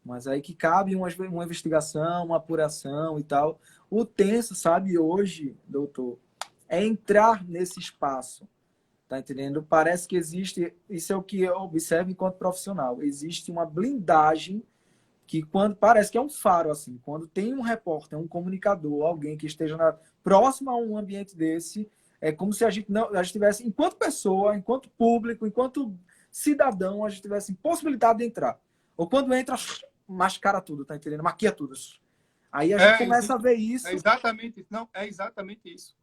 A: mas aí que cabe uma investigação, uma apuração e tal. O tenso, sabe, hoje, doutor, é entrar nesse espaço. Tá entendendo? Parece que existe, isso é o que eu observo enquanto profissional, existe uma blindagem que quando parece que é um faro assim, quando tem um repórter, um comunicador, alguém que esteja próximo a um ambiente desse, é como se a gente não, a gente tivesse, enquanto pessoa, enquanto público, enquanto cidadão, a gente tivesse impossibilidade de entrar. Ou quando entra, mascara tudo, tá entendendo? Maquia tudo. Aí a gente
B: É,
A: começa a ver
B: é
A: isso.
B: exatamente isso. Não, é exatamente isso.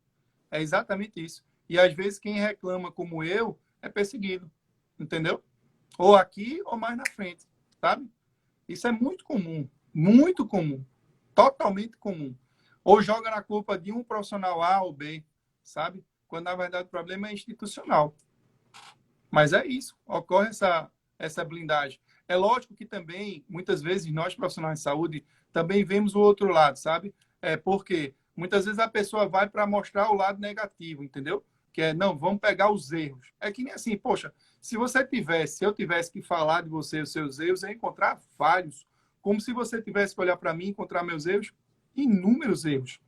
B: É exatamente isso. E às vezes quem reclama como eu é perseguido, entendeu? Ou aqui ou mais na frente, sabe? Isso é muito comum, totalmente comum. Ou joga na culpa de um profissional A ou B, sabe? Quando na verdade o problema é institucional. Mas é isso, ocorre essa blindagem. É lógico que também, muitas vezes, nós profissionais de saúde também vemos o outro lado, sabe? Porque muitas vezes a pessoa vai para mostrar o lado negativo, entendeu? Que é, não, vamos pegar os erros. É que nem assim, poxa, se eu tivesse que falar de você, os seus erros, eu ia encontrar vários. Como se você tivesse que olhar para mim e encontrar meus erros, inúmeros erros.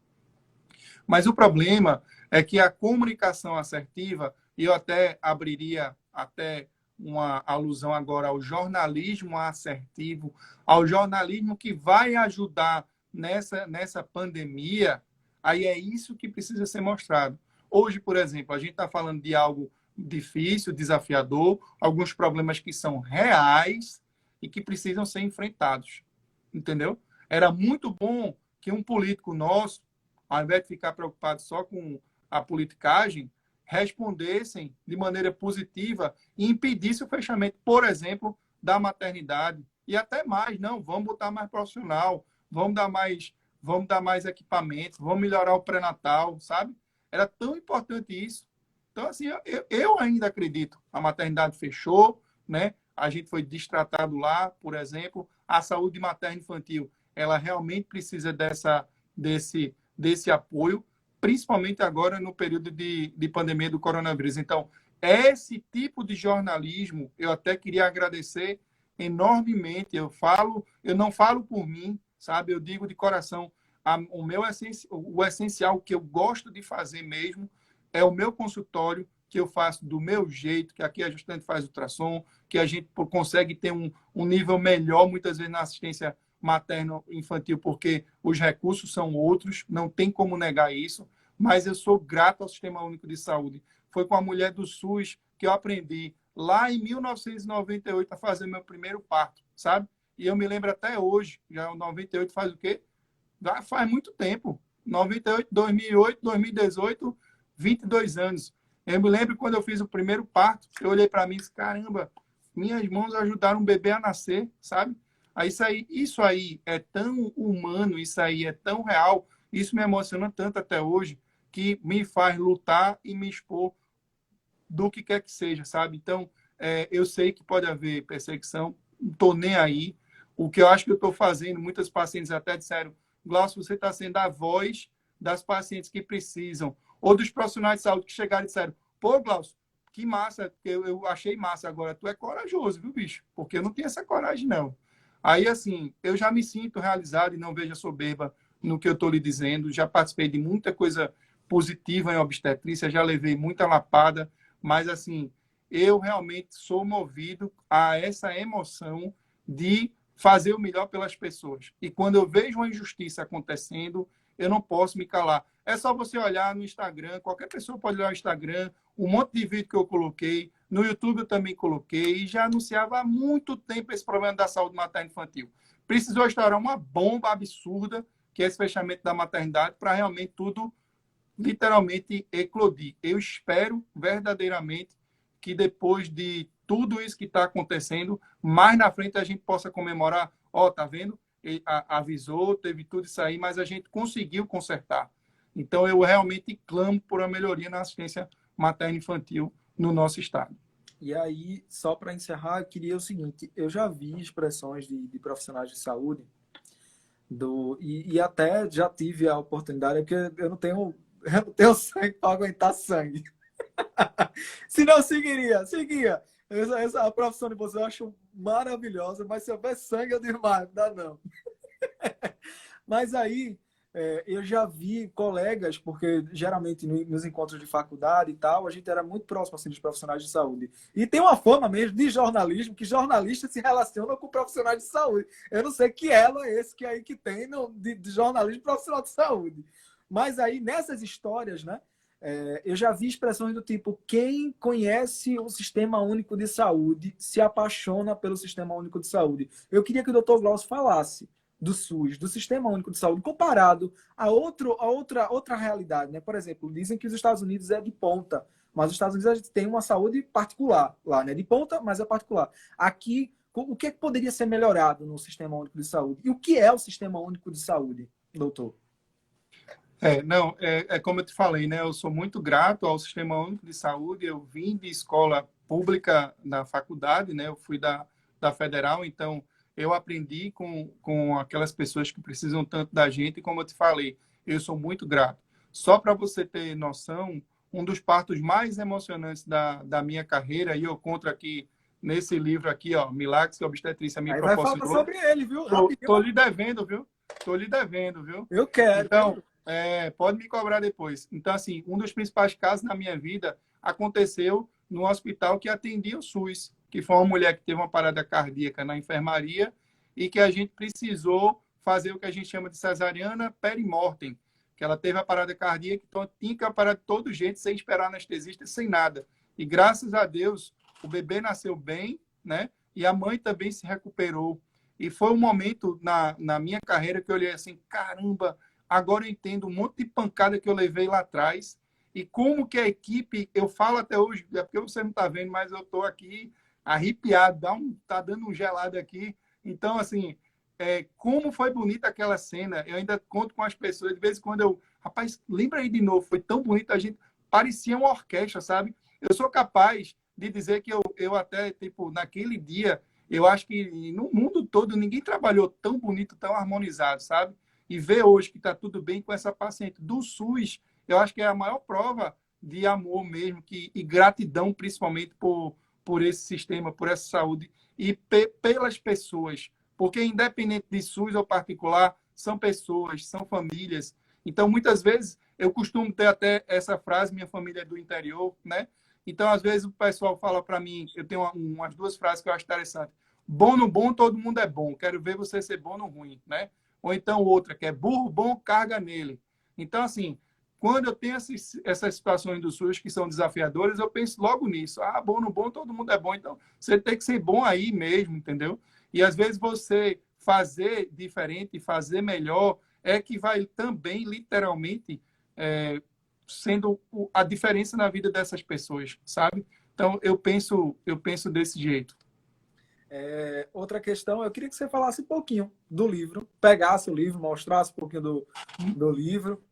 B: Mas o problema é que a comunicação assertiva, e eu até abriria até uma alusão agora ao jornalismo assertivo, ao jornalismo que vai ajudar nessa pandemia, aí é isso que precisa ser mostrado. Hoje, por exemplo, a gente está falando de algo difícil, desafiador, alguns problemas que são reais e que precisam ser enfrentados. Entendeu? Era muito bom que um político nosso, ao invés de ficar preocupado só com a politicagem, respondessem de maneira positiva e impedisse o fechamento, por exemplo, da maternidade. E até mais, não, vamos botar mais profissional, vamos dar mais equipamentos, vamos melhorar o pré-natal, sabe? Era tão importante isso. Então, assim, eu ainda acredito. A maternidade fechou, né? A gente foi destratado lá, por exemplo. A saúde materna e infantil, ela realmente precisa desse apoio, principalmente agora no período de pandemia do coronavírus. Então, esse tipo de jornalismo, eu até queria agradecer enormemente. Eu não falo por mim, sabe? Eu digo de coração, o essencial, o que eu gosto de fazer mesmo, é o meu consultório que eu faço do meu jeito, que aqui a gestante faz ultrassom, que a gente consegue ter um nível melhor, muitas vezes, na assistência materno-infantil, porque os recursos são outros, não tem como negar isso, mas eu sou grato ao Sistema Único de Saúde. Foi com a mulher do SUS que eu aprendi, lá em 1998, a fazer meu primeiro parto, sabe? E eu me lembro até hoje, já 98 faz o quê? Já faz muito tempo. 98, 2008, 2018, 22 anos. Eu me lembro quando eu fiz o primeiro parto, eu olhei para mim e disse, caramba, minhas mãos ajudaram um bebê a nascer, sabe? Aí isso aí é tão humano, isso aí é tão real, isso me emociona tanto até hoje, que me faz lutar e me expor do que quer que seja, sabe? Então, eu sei que pode haver perseguição, não estou nem aí. O que eu acho que eu estou fazendo, muitas pacientes até disseram, Glaucio, você está sendo a voz das pacientes que precisam, ou dos profissionais de saúde que chegaram e disseram, pô, Glaucio, que massa, eu achei massa agora, tu é corajoso, viu, bicho? Porque eu não tenho essa coragem, não. Aí, assim, eu já me sinto realizado e não vejo soberba no que eu estou lhe dizendo, já participei de muita coisa positiva em obstetrícia, já levei muita lapada, mas, assim, eu realmente sou movido a essa emoção de fazer o melhor pelas pessoas. E quando eu vejo uma injustiça acontecendo, eu não posso me calar. É só você olhar no Instagram, qualquer pessoa pode olhar no Instagram, um monte de vídeo que eu coloquei, no YouTube eu também coloquei, e já anunciava há muito tempo esse problema da saúde materno-infantil. Precisou estourar uma bomba absurda, que é esse fechamento da maternidade, para realmente tudo, literalmente, eclodir. Eu espero verdadeiramente que depois de tudo isso que está acontecendo, mais na frente a gente possa comemorar, ó, tá vendo? Ele avisou, teve tudo isso aí, mas a gente conseguiu consertar. Então, eu realmente clamo por uma melhoria na assistência materno-infantil no nosso estado.
A: E aí, só para encerrar, eu queria o seguinte: eu já vi expressões de profissionais de saúde e até já tive a oportunidade, porque eu não tenho sangue para aguentar sangue. Se não, seguia. A profissão de vocês eu acho maravilhosa, mas se houver sangue, eu digo, mais, não dá não. Mas aí, eu já vi colegas, porque geralmente nos encontros de faculdade e tal, a gente era muito próximo assim, dos profissionais de saúde. E tem uma fama mesmo de jornalismo, que jornalistas se relacionam com profissionais de saúde. Eu não sei que elo é esse que aí que tem de jornalismo profissional de saúde. Mas aí, nessas histórias, né? Eu já vi expressões do tipo: quem conhece o Sistema Único de Saúde se apaixona pelo Sistema Único de Saúde. Eu queria que o Dr. Glaucio falasse do SUS, do Sistema Único de Saúde, comparado a outra realidade. Né? Por exemplo, dizem que os Estados Unidos é de ponta, mas os Estados Unidos a gente tem uma saúde particular lá, né? De ponta, mas é particular. Aqui, o que é que poderia ser melhorado no Sistema Único de Saúde? E o que é o Sistema Único de Saúde, doutor?
B: Não, como eu te falei, né? Eu sou muito grato ao Sistema Único de Saúde. Eu vim de escola pública na faculdade, né? Eu fui da Federal, então eu aprendi com aquelas pessoas que precisam tanto da gente, e como eu te falei, eu sou muito grato. Só para você ter noção, um dos partos mais emocionantes da minha carreira, e eu conto aqui nesse livro aqui, ó, Milagres que a Obstetrícia me
A: Aí vai falar
B: proporcionou.
A: sobre ele, viu?
B: Tô lhe devendo, viu? Tô lhe devendo, viu?
A: Eu quero.
B: Então, pode me cobrar depois. Então, assim, um dos principais casos na minha vida aconteceu no hospital que atendia o SUS, que foi uma mulher que teve uma parada cardíaca na enfermaria e que a gente precisou fazer o que a gente chama de cesariana perimortem, que ela teve a parada cardíaca, então tinha que operar de todo jeito, sem esperar anestesista, sem nada. E graças a Deus, o bebê nasceu bem, né? E a mãe também se recuperou. E foi um momento na minha carreira que eu olhei assim, caramba, agora eu entendo um monte de pancada que eu levei lá atrás e como que a equipe, eu falo até hoje, é porque você não está vendo, mas eu estou aqui arrepiado, tá dando um gelado aqui. Então, assim, como foi bonita aquela cena, eu ainda conto com as pessoas, de vez em quando rapaz, lembra aí de novo, foi tão bonito, a gente parecia uma orquestra, sabe? Eu sou capaz de dizer que eu até, tipo, naquele dia, eu acho que no mundo todo ninguém trabalhou tão bonito, tão harmonizado, sabe? E ver hoje que está tudo bem com essa paciente do SUS, eu acho que é a maior prova de amor mesmo e gratidão, principalmente por esse sistema, por essa saúde e pelas pessoas. Porque independente de SUS ou particular, são pessoas, são famílias. Então, muitas vezes, eu costumo ter até essa frase, minha família é do interior, né? Então, às vezes, o pessoal fala para mim, eu tenho umas duas frases que eu acho interessantes. Bom no bom, todo mundo é bom. Quero ver você ser bom no ruim, né? Ou então outra, que é burro bom, carga nele. Então, assim, quando eu tenho essas situações do SUS que são desafiadoras, eu penso logo nisso. Ah, bom no bom, todo mundo é bom. Então, você tem que ser bom aí mesmo, entendeu? E, às vezes, você fazer diferente, fazer melhor, é que vai também, literalmente, sendo a diferença na vida dessas pessoas, sabe? Então, eu penso desse jeito.
A: Outra questão, eu queria que você falasse um pouquinho do livro, pegasse o livro, mostrasse um pouquinho do livro.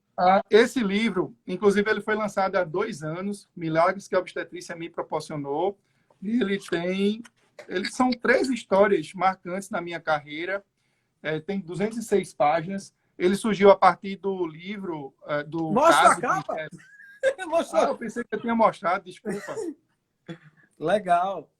B: Esse livro, inclusive, ele foi lançado há 2 anos, Milagres que a Obstetrícia me proporcionou. Eles são 3 histórias marcantes na minha carreira. Tem 206 páginas. Ele surgiu a partir do livro do
A: Mostra a
B: caso
A: capa!
B: eu pensei que eu tinha mostrado, desculpa.
A: Legal.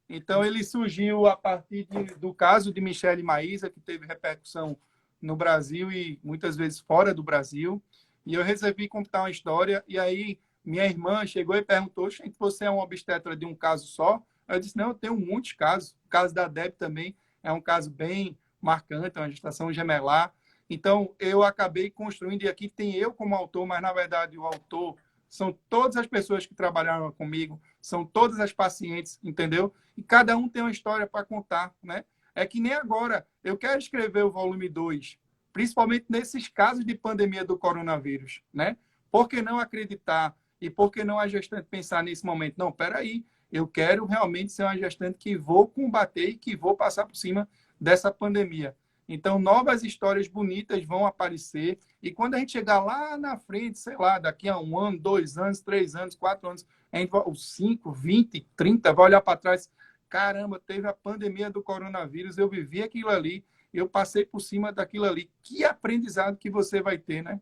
B: Então, ele surgiu a partir do caso de Michele Maísa, que teve repercussão no Brasil e muitas vezes fora do Brasil. E eu resolvi contar uma história. E aí, minha irmã chegou e perguntou: gente, você é um obstetra de um caso só? Eu disse: não, eu tenho muitos casos. O caso da Deb também é um caso bem marcante, uma gestação gemelar. Então, eu acabei construindo, e aqui tem eu como autor, mas, na verdade, o autor são todas as pessoas que trabalharam comigo, são todas as pacientes, entendeu? E cada um tem uma história para contar, né? É que nem agora, eu quero escrever o volume 2, principalmente nesses casos de pandemia do coronavírus, né? Por que não acreditar e por que não a gestante pensar nesse momento? Não, peraí, eu quero realmente ser uma gestante que vou combater e que vou passar por cima dessa pandemia. Então, novas histórias bonitas vão aparecer. E quando a gente chegar lá na frente, sei lá, daqui a 1 ano, 2 anos, 3 anos, 4 anos, a gente vai, 5, 20, 30, vai olhar para trás. Caramba, teve a pandemia do coronavírus, eu vivi aquilo ali, eu passei por cima daquilo ali. Que aprendizado que você vai ter, né?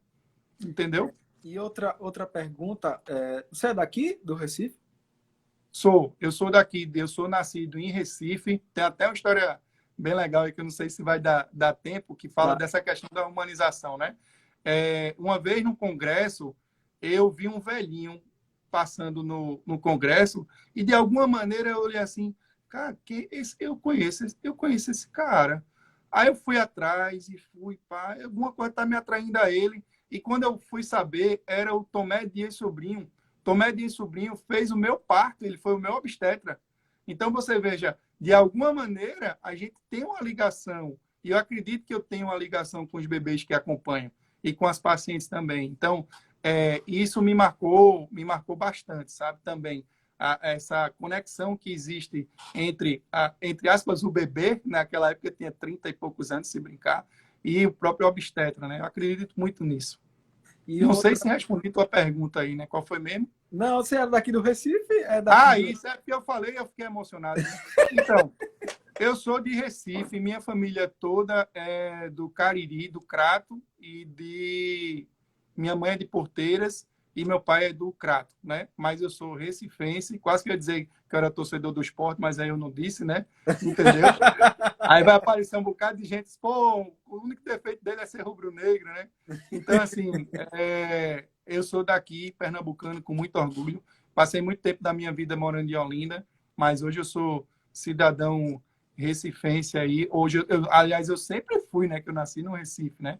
B: Entendeu?
A: E outra pergunta, você é daqui, do Recife?
B: Eu sou daqui, eu sou nascido em Recife. Tem até uma história bem legal aí que eu não sei se vai dar tempo, que fala dessa questão da humanização, né? Uma vez no congresso, eu vi um velhinho passando no congresso e de alguma maneira eu olhei assim, cara, eu conheço esse cara. Aí eu fui atrás e pá, alguma coisa está me atraindo a ele. E quando eu fui saber, era o Tomé Dias Sobrinho. Tomé Dias Sobrinho fez o meu parto, ele foi o meu obstetra. Então, você veja, de alguma maneira, a gente tem uma ligação. E eu acredito que eu tenho uma ligação com os bebês que acompanham e com as pacientes também. Então, isso me marcou bastante, sabe? Também essa conexão que existe entre aspas, o bebê, naquela época tinha 30 e poucos anos, se brincar, e o próprio obstetra, né? Eu acredito muito nisso. E não sei se respondi tua pergunta aí, né? Qual foi mesmo?
A: Não, você é daqui do Recife? É daqui
B: isso é porque eu falei, eu fiquei emocionado. Então, eu sou de Recife, minha família toda é do Cariri, do Crato, minha mãe é de Porteiras e meu pai é do Crato, né? Mas eu sou recifense, quase que eu ia dizer que eu era torcedor do esporte, mas aí eu não disse, né? Entendeu? Aí vai aparecer um bocado de gente, pô, o único defeito dele é ser rubro-negro, né? Então, assim, eu sou daqui, pernambucano, com muito orgulho. Passei muito tempo da minha vida morando em Olinda, mas hoje eu sou cidadão recifense aí. Hoje, aliás, eu sempre fui, né? Que eu nasci no Recife, né?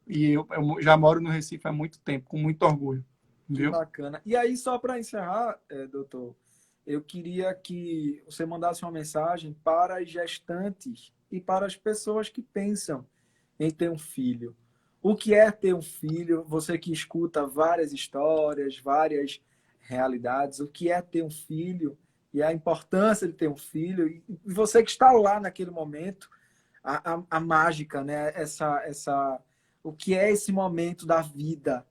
B: E eu já moro no Recife há muito tempo, com muito orgulho.
A: Que
B: Viu?
A: bacana. E aí, só para encerrar, doutor, eu queria que você mandasse uma mensagem para as gestantes e para as pessoas que pensam em ter um filho. O que é ter um filho? Você que escuta várias histórias, várias realidades, o que é ter um filho e a importância de ter um filho, e você que está lá naquele momento, a mágica, né? O que é esse momento da vida?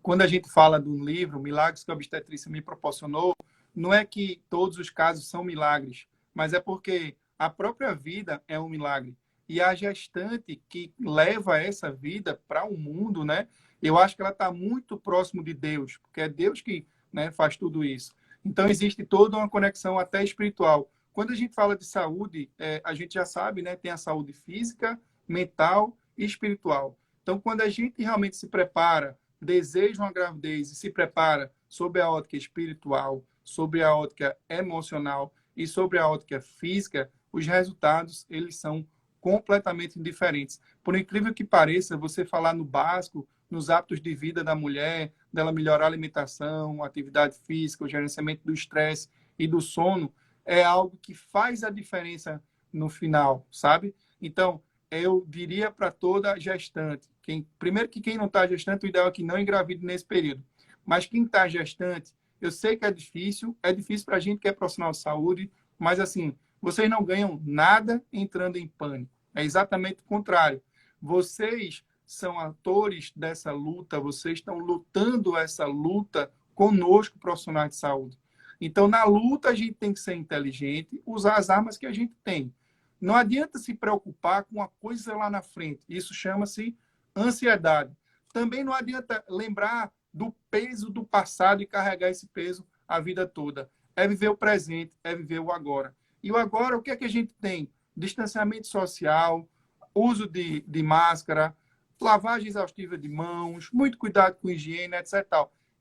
B: Quando a gente fala de um livro, Milagres que a Obstetrícia me proporcionou, não é que todos os casos são milagres, mas é porque a própria vida é um milagre. E a gestante que leva essa vida para o mundo, né? Eu acho que ela está muito próximo de Deus, porque é Deus que, né, faz tudo isso. Então, existe toda uma conexão até espiritual. Quando a gente fala de saúde, a gente já sabe, né? Tem a saúde física, mental e espiritual. Então, quando a gente realmente se prepara deseja uma gravidez e se prepara sob a ótica espiritual, sobre a ótica emocional e sobre a ótica física, os resultados eles são completamente diferentes. Por incrível que pareça, você falar no básico, nos hábitos de vida da mulher, dela melhorar a alimentação, a atividade física, o gerenciamento do estresse e do sono, é algo que faz a diferença no final, sabe? Então, eu diria para toda gestante, primeiro que quem não está gestante, o ideal é que não engravide nesse período. Mas quem está gestante, eu sei que é difícil para a gente que é profissional de saúde, mas assim, vocês não ganham nada entrando em pânico. É exatamente o contrário. Vocês são atores dessa luta, vocês estão lutando essa luta conosco, profissionais de saúde. Então, na luta, a gente tem que ser inteligente, usar as armas que a gente tem. Não adianta se preocupar com a coisa lá na frente. Isso chama-se ansiedade. Também não adianta lembrar do peso do passado e carregar esse peso a vida toda. É viver o presente, é viver o agora. E o agora, o que é que a gente tem? Distanciamento social, uso de máscara, lavagem exaustiva de mãos, muito cuidado com higiene, etc.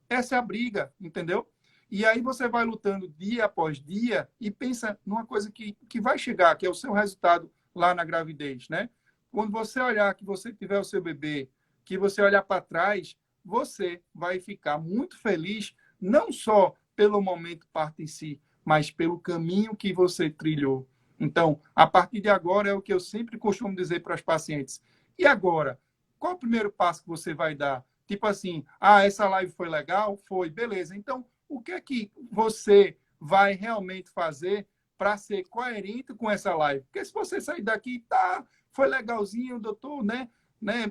B: Essa é a briga, entendeu? E aí você vai lutando dia após dia e pensa numa coisa que vai chegar, que é o seu resultado lá na gravidez, né? Quando você olhar que você tiver o seu bebê, que você olhar para trás, você vai ficar muito feliz, não só pelo momento parto em si, mas pelo caminho que você trilhou. Então, a partir de agora é o que eu sempre costumo dizer para os pacientes. E agora? Qual o primeiro passo que você vai dar? Tipo assim, essa live foi legal? Foi, beleza. Então, o que é que você vai realmente fazer para ser coerente com essa live? Porque se você sair daqui, foi legalzinho, doutor, né?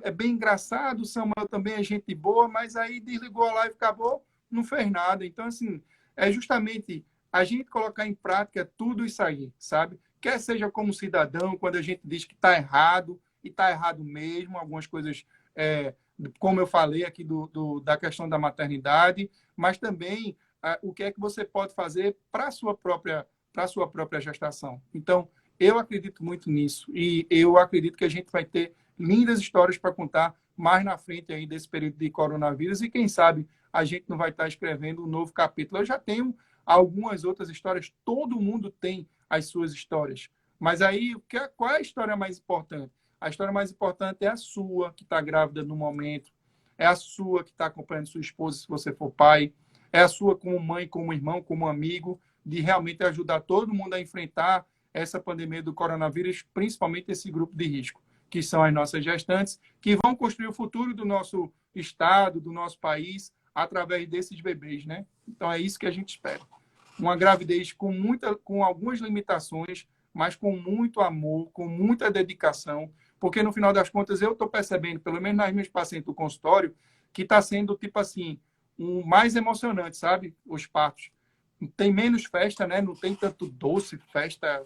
B: É bem engraçado, o Samuel também é gente boa, mas aí desligou a live, acabou, não fez nada. Então, assim, é justamente a gente colocar em prática tudo isso aí, sabe? Quer seja como cidadão, quando a gente diz que está errado, e está errado mesmo, algumas coisas, como eu falei aqui da questão da maternidade, mas também o que é que você pode fazer para a sua própria gestação. Então, eu acredito muito nisso e eu acredito que a gente vai ter lindas histórias para contar mais na frente aí desse período de coronavírus e quem sabe a gente não vai estar escrevendo um novo capítulo. Eu já tenho algumas outras histórias, todo mundo tem as suas histórias. Mas aí, qual é a história mais importante? A história mais importante é a sua, que está grávida no momento, é a sua que está acompanhando sua esposa, se você for pai, é a sua como mãe, como irmão, como amigo, de realmente ajudar todo mundo a enfrentar essa pandemia do coronavírus, principalmente esse grupo de risco, que são as nossas gestantes, que vão construir o futuro do nosso estado, do nosso país, através desses bebês, né? Então é isso que a gente espera. Uma gravidez com algumas limitações, mas com muito amor, com muita dedicação, porque no final das contas eu estou percebendo, pelo menos nas minhas pacientes do consultório, que está sendo tipo assim, mais emocionante, sabe? Os partos. Tem menos festa, né? Não tem tanto doce, festa,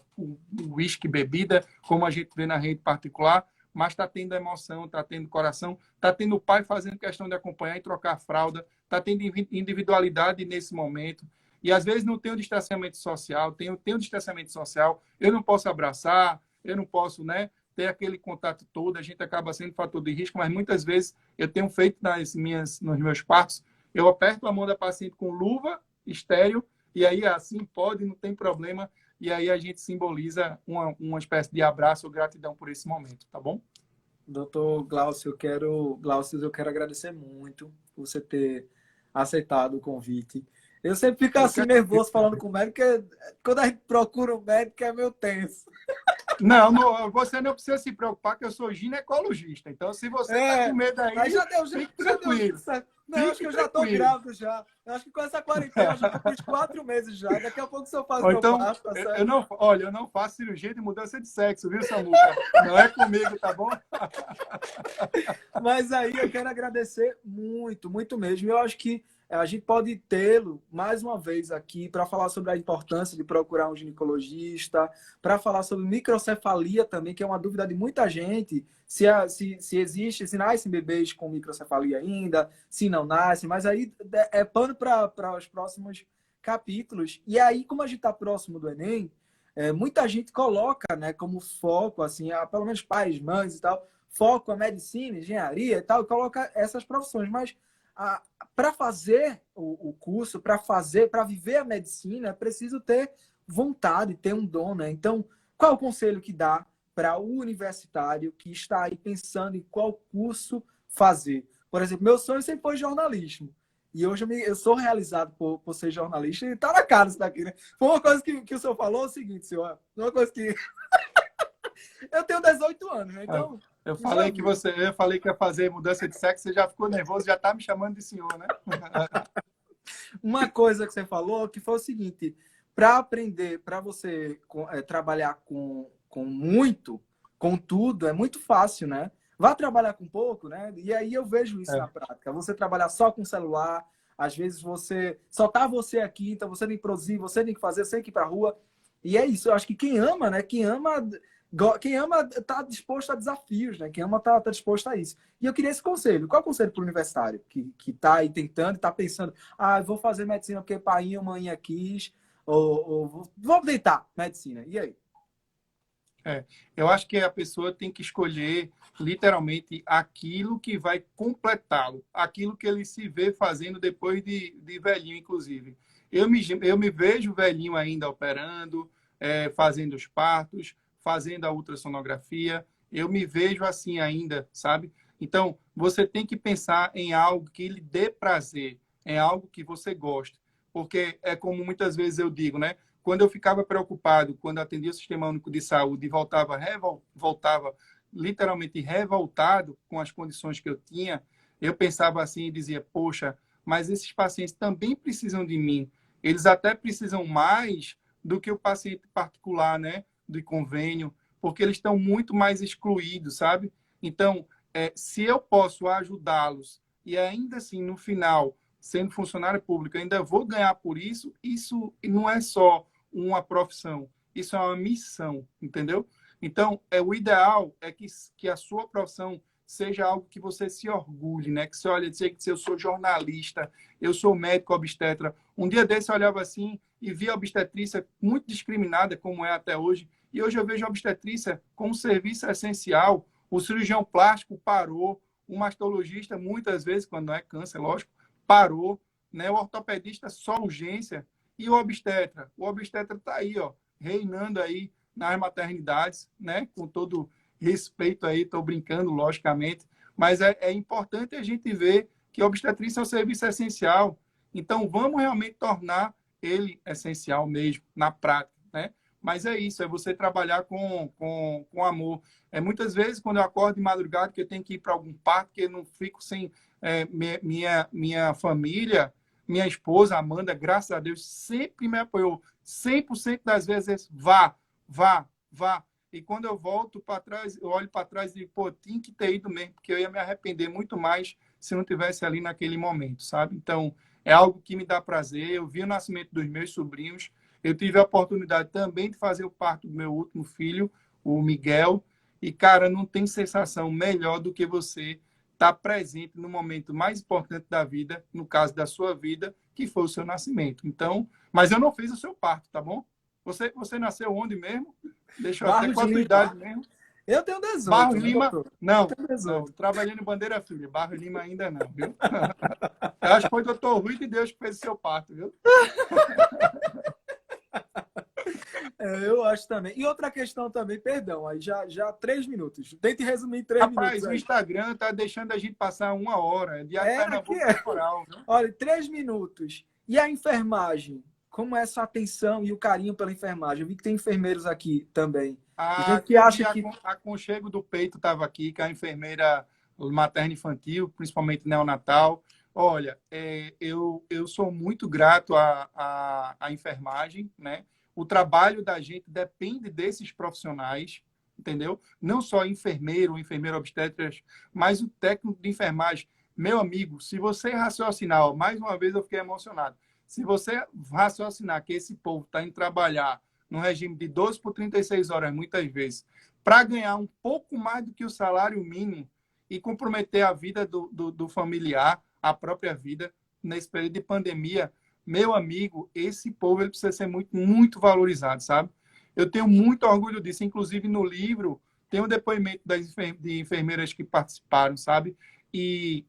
B: uísque, bebida, como a gente vê na rede particular, mas está tendo emoção, está tendo coração, está tendo o pai fazendo questão de acompanhar e trocar a fralda, está tendo individualidade nesse momento. E às vezes não tem o distanciamento social, tem o distanciamento social, eu não posso abraçar, eu não posso, né, ter aquele contato todo, a gente acaba sendo fator de risco, mas muitas vezes eu tenho feito nos meus partos, eu aperto a mão da paciente com luva estéril, e aí assim pode, não tem problema, e aí a gente simboliza uma espécie de abraço ou gratidão por esse momento, tá bom?
A: Doutor Glaucio, eu quero agradecer muito por você ter aceitado o convite. Eu sempre fico assim nervoso falando com o médico, porque quando a gente procura um médico é meio tenso.
B: Não, você não precisa se preocupar que eu sou ginecologista. Então, se você está com medo aí,
A: já deu certo. Não, eu acho que eu já estou grávido já. Eu acho que com essa quarentena eu já estou com uns 4 meses já. Daqui a pouco o senhor faz o
B: então,
A: parto, tá certo?
B: eu não faço cirurgia de mudança de sexo, viu, Samuca? Não é comigo, tá bom?
A: Mas aí eu quero agradecer muito, muito mesmo. Eu acho que a gente pode tê-lo mais uma vez aqui para falar sobre a importância de procurar um ginecologista, para falar sobre microcefalia também, que é uma dúvida de muita gente, se existe, se nascem bebês com microcefalia ainda, se não nascem, mas aí é pano para os próximos capítulos. E aí, como a gente está próximo do Enem, muita gente coloca, né, como foco, assim, pelo menos pais, mães e tal, foco a medicina, engenharia e tal, e coloca essas profissões, mas para fazer o curso, para viver a medicina, é preciso ter vontade, ter um dom, né? Então, qual é o conselho que dá para o universitário que está aí pensando em qual curso fazer? Por exemplo, meu sonho sempre foi jornalismo. E hoje eu sou realizado por ser jornalista e tá na cara isso daqui, né? Foi uma coisa que o senhor falou, é o seguinte, senhor. Uma coisa que... Eu tenho 18 anos, né? Então...
B: Eu falei que ia fazer mudança de sexo, você já ficou nervoso, já tá me chamando de senhor, né?
A: Uma coisa que você falou que foi o seguinte, para aprender, para você trabalhar com tudo, é muito fácil, né? Vá trabalhar com pouco, né? E aí eu vejo isso na prática. Você trabalhar só com celular, às vezes só tá você aqui, então você tem que produzir, você tem que fazer, você tem que ir para a rua. E é isso, eu acho que quem ama, né? Quem ama tá disposto a desafios, né? Quem ama tá disposto a isso. E eu queria esse conselho. Qual é o conselho para o universitário que tá aí tentando, tá pensando, vou fazer medicina porque pai ou mãe quis, ou vou tentar medicina. E aí?
B: Eu acho que a pessoa tem que escolher literalmente aquilo que vai completá-lo, aquilo que ele se vê fazendo depois de velhinho, inclusive. Eu me vejo velhinho ainda operando, fazendo os partos, fazendo a ultrassonografia. Eu me vejo assim ainda, sabe? Então, você tem que pensar em algo que lhe dê prazer, em algo que você goste. Porque é como muitas vezes eu digo, né? Quando eu ficava preocupado, quando atendia o Sistema Único de Saúde e voltava literalmente revoltado com as condições que eu tinha, eu pensava assim e dizia, poxa, mas esses pacientes também precisam de mim. Eles até precisam mais do que o paciente particular, né? Do convênio, porque eles estão muito mais excluídos, sabe? Então, se eu posso ajudá-los e ainda assim, no final, sendo funcionário público, ainda vou ganhar por isso, isso não é só uma profissão, isso é uma missão, entendeu? Então, o ideal é que a sua profissão seja algo que você se orgulhe, né? Que você olha e dizer que eu sou jornalista, eu sou médico obstetra. Um dia desse eu olhava assim e via a obstetrícia muito discriminada, como é até hoje, e hoje eu vejo a obstetrícia como serviço essencial. O cirurgião plástico parou, o mastologista, muitas vezes, quando não é câncer, lógico, parou, né? O ortopedista só urgência e o obstetra está aí, ó, reinando aí nas maternidades, né? Com todo respeito aí, estou brincando, logicamente, mas é importante a gente ver que a obstetrícia é um serviço essencial. Então, vamos realmente tornar ele essencial mesmo, na prática, né? Mas é isso, é você trabalhar com amor. Muitas vezes, quando eu acordo de madrugada, que eu tenho que ir para algum parto, que eu não fico sem minha família, minha esposa, Amanda, graças a Deus, sempre me apoiou. 100% das vezes, vá. E quando eu volto para trás, eu olho para trás e digo, pô, tinha que ter ido mesmo, porque eu ia me arrepender muito mais se não tivesse ali naquele momento, sabe? Então, é algo que me dá prazer. Eu vi o nascimento dos meus sobrinhos. Eu tive a oportunidade também de fazer o parto do meu último filho, o Miguel. E, cara, não tem sensação melhor do que você estar presente no momento mais importante da vida, no caso da sua vida, que foi o seu nascimento. Então, mas eu não fiz o seu parto, tá bom? Você nasceu onde mesmo? Deixa eu até com a tua idade mesmo.
A: Eu tenho 18.
B: Barro Lima, não,
A: trabalhando
B: em Bandeira Filha. Barro Lima ainda não, viu? Eu acho que foi o doutor Rui de Deus que fez o seu parto, viu?
A: Eu acho também. E outra questão também, perdão, aí já 3 minutos. Tente resumir em 3 minutos.
B: Rapaz, o Instagram tá deixando a gente passar 1 hora. De Pernambuco temporal, viu?
A: Olha, 3 minutos. E a enfermagem? Como é essa atenção e o carinho pela enfermagem? Eu vi que tem enfermeiros aqui também.
B: A gente que acha que aconchego do peito estava aqui, que a enfermeira materna infantil, principalmente neonatal. Olha, eu sou muito grato à enfermagem, né? O trabalho da gente depende desses profissionais, entendeu? Não só enfermeiro, enfermeiro obstetra, mas o técnico de enfermagem. Meu amigo, se você raciocinar, ó, mais uma vez eu fiquei emocionado. Se você raciocinar que esse povo está indo trabalhar no regime de 12 por 36 horas, muitas vezes, para ganhar um pouco mais do que o salário mínimo e comprometer a vida do familiar, a própria vida, nesse período de pandemia, meu amigo, esse povo ele precisa ser muito, muito valorizado, sabe? Eu tenho muito orgulho disso. Inclusive, no livro, tem um depoimento de enfermeiras que participaram, sabe? E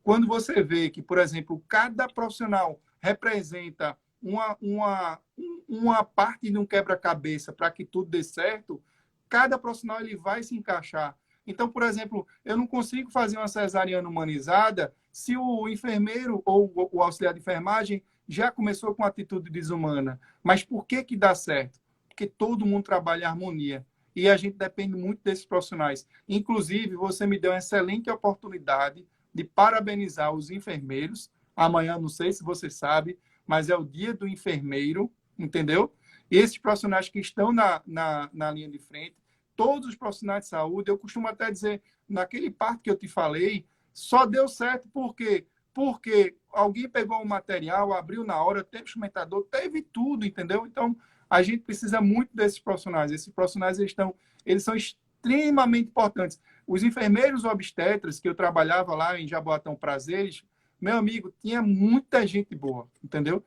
B: quando você vê que, por exemplo, cada profissional representa uma parte de um quebra-cabeça para que tudo dê certo, cada profissional ele vai se encaixar. Então, por exemplo, eu não consigo fazer uma cesariana humanizada se o enfermeiro ou o auxiliar de enfermagem já começou com atitude desumana. Mas por que que dá certo? Porque todo mundo trabalha em harmonia. E a gente depende muito desses profissionais. Inclusive, você me deu uma excelente oportunidade de parabenizar os enfermeiros. Amanhã, não sei se você sabe, mas é o dia do enfermeiro, entendeu? E esses profissionais que estão na linha de frente, todos os profissionais de saúde, eu costumo até dizer, naquele parto que eu te falei, só deu certo porque alguém pegou o material, abriu na hora, teve instrumentador, teve tudo, entendeu? Então, a gente precisa muito desses profissionais. Esses profissionais, eles são extremamente importantes. Os enfermeiros obstetras, que eu trabalhava lá em Jaboatão Prazeres, meu amigo, tinha muita gente boa, entendeu?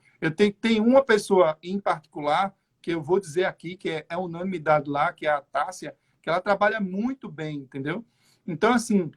B: Tem uma pessoa em particular, que eu vou dizer aqui, que é unanimidade lá, que é a Tássia, que ela trabalha muito bem, entendeu? Então, assim,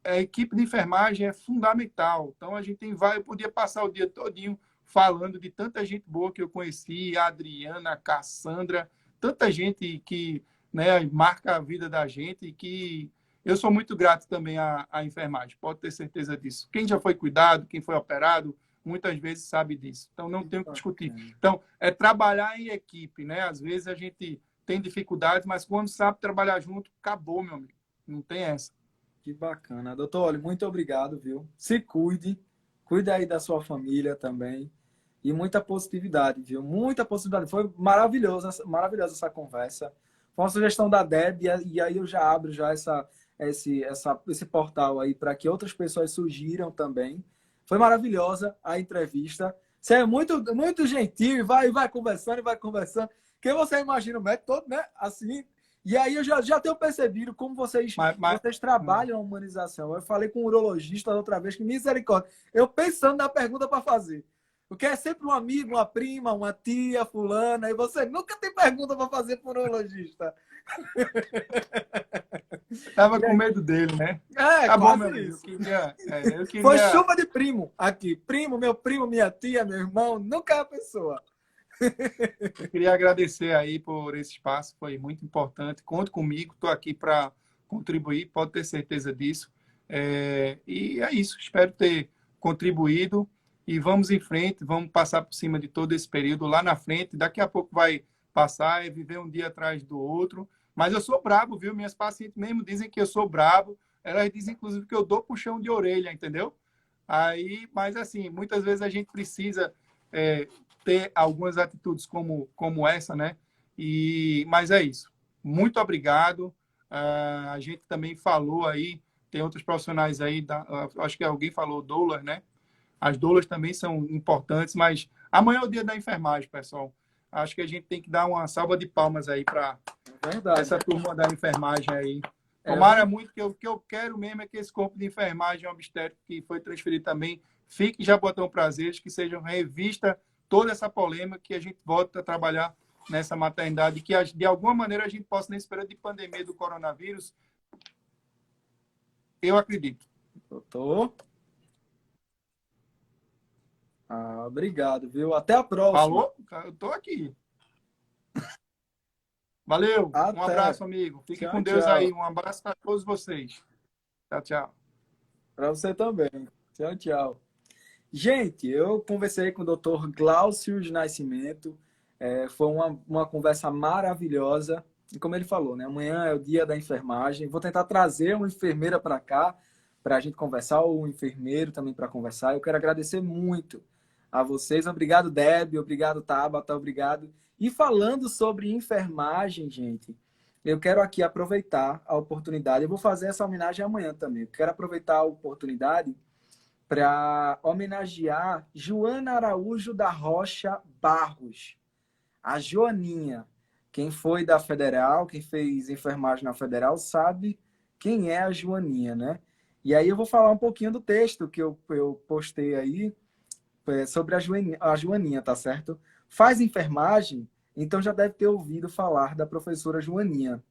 B: a equipe de enfermagem é fundamental. Então, a gente eu podia passar o dia todinho falando de tanta gente boa que eu conheci, a Adriana, a Cassandra, tanta gente que, né, marca a vida da gente e que eu sou muito grato também à enfermagem, pode ter certeza disso. Quem já foi cuidado, quem foi operado, muitas vezes sabe disso. Então, não tem o que discutir. Então, é trabalhar em equipe, né? Às vezes a gente tem dificuldades, mas quando sabe trabalhar junto, acabou, meu amigo. Não tem essa.
A: Que bacana. Doutor, olha, muito obrigado, viu? Se cuide. Cuide aí da sua família também. E muita positividade, viu? Muita positividade. Foi maravilhosa essa conversa. Foi uma sugestão da Deb, e aí eu já abro já esse portal aí para que outras pessoas surgiram também. Foi maravilhosa a entrevista. Você é muito, muito gentil, vai conversando, vai conversando. Que você imagina o médico todo, né? Assim. E aí eu já tenho percebido como vocês trabalham a humanização. Eu falei com um urologista outra vez, que misericórdia. Eu pensando na pergunta para fazer. Porque é sempre um amigo, uma prima, uma tia, fulana, e você nunca tem pergunta para fazer para o urologista.
B: Tava com medo dele, né?
A: Tá bom, meu
B: isso. Eu queria...
A: Foi chuva de primo aqui. Primo, meu primo, minha tia, meu irmão, nunca é a pessoa.
B: Eu queria agradecer aí por esse espaço, foi muito importante. Conte comigo, estou aqui para contribuir, pode ter certeza disso. E é isso, espero ter contribuído e vamos em frente, vamos passar por cima de todo esse período lá na frente. Daqui a pouco vai passar, viver um dia atrás do outro. Mas eu sou brabo, viu? Minhas pacientes mesmo dizem que eu sou brabo. Elas dizem, inclusive, que eu dou puxão de orelha, entendeu? Mas assim, muitas vezes a gente precisa ter algumas atitudes como essa, né? Mas é isso. Muito obrigado. A gente também falou aí, tem outros profissionais aí, acho que alguém falou doulas, né? As doulas também são importantes, mas amanhã é o dia da enfermagem, pessoal. Acho que a gente tem que dar uma salva de palmas aí para essa turma da enfermagem aí. Tomara muito que eu quero mesmo é que esse corpo de enfermagem obstétrica que foi transferido também fique em Jaboatão Prazeres, que seja revista toda essa polêmica, que a gente volta a trabalhar nessa maternidade, que de alguma maneira a gente possa, nesse período de pandemia do coronavírus, eu acredito.
A: Doutor? Obrigado, viu? Até a próxima.
B: Falou? Eu tô aqui. Valeu. Um abraço, amigo. Fique com Deus aí. Um abraço para todos vocês. Tchau, tchau.
A: Para você também. Tchau, tchau. Gente, eu conversei com o Dr. Glaucio de Nascimento. Foi uma conversa maravilhosa. E como ele falou, né? Amanhã é o dia da enfermagem. Vou tentar trazer uma enfermeira para cá, para a gente conversar, ou um enfermeiro também para conversar. Eu quero agradecer muito a vocês. Obrigado, Deb. Obrigado, Tabata. Obrigado. E falando sobre enfermagem, gente, eu quero aqui aproveitar a oportunidade. Eu vou fazer essa homenagem amanhã também. Eu quero aproveitar a oportunidade para homenagear Joana Araújo da Rocha Barros, a Joaninha. Quem foi da Federal, quem fez enfermagem na Federal, sabe quem é a Joaninha, né? E aí eu vou falar um pouquinho do texto que eu postei aí sobre a Joaninha, tá certo? Faz enfermagem, então já deve ter ouvido falar da professora Joaninha.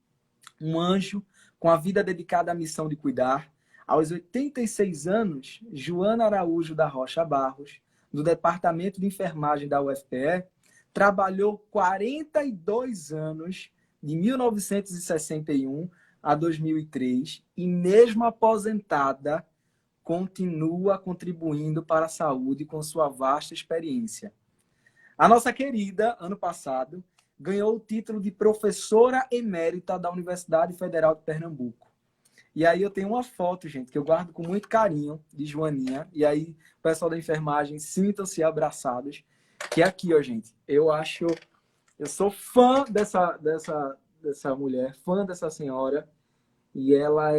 A: Um anjo com a vida dedicada à missão de cuidar, Aos 86 anos, Joana Araújo da Rocha Barros, do Departamento de Enfermagem da UFPE, trabalhou 42 anos, de 1961 a 2003, e mesmo aposentada, continua contribuindo para a saúde com sua vasta experiência. A nossa querida, ano passado, ganhou o título de professora emérita da Universidade Federal de Pernambuco. E aí eu tenho uma foto, gente, que eu guardo com muito carinho, de Joaninha. E aí, o pessoal da enfermagem, sintam-se abraçados. Que é aqui, ó, gente. Eu sou fã dessa mulher, fã dessa senhora. E ela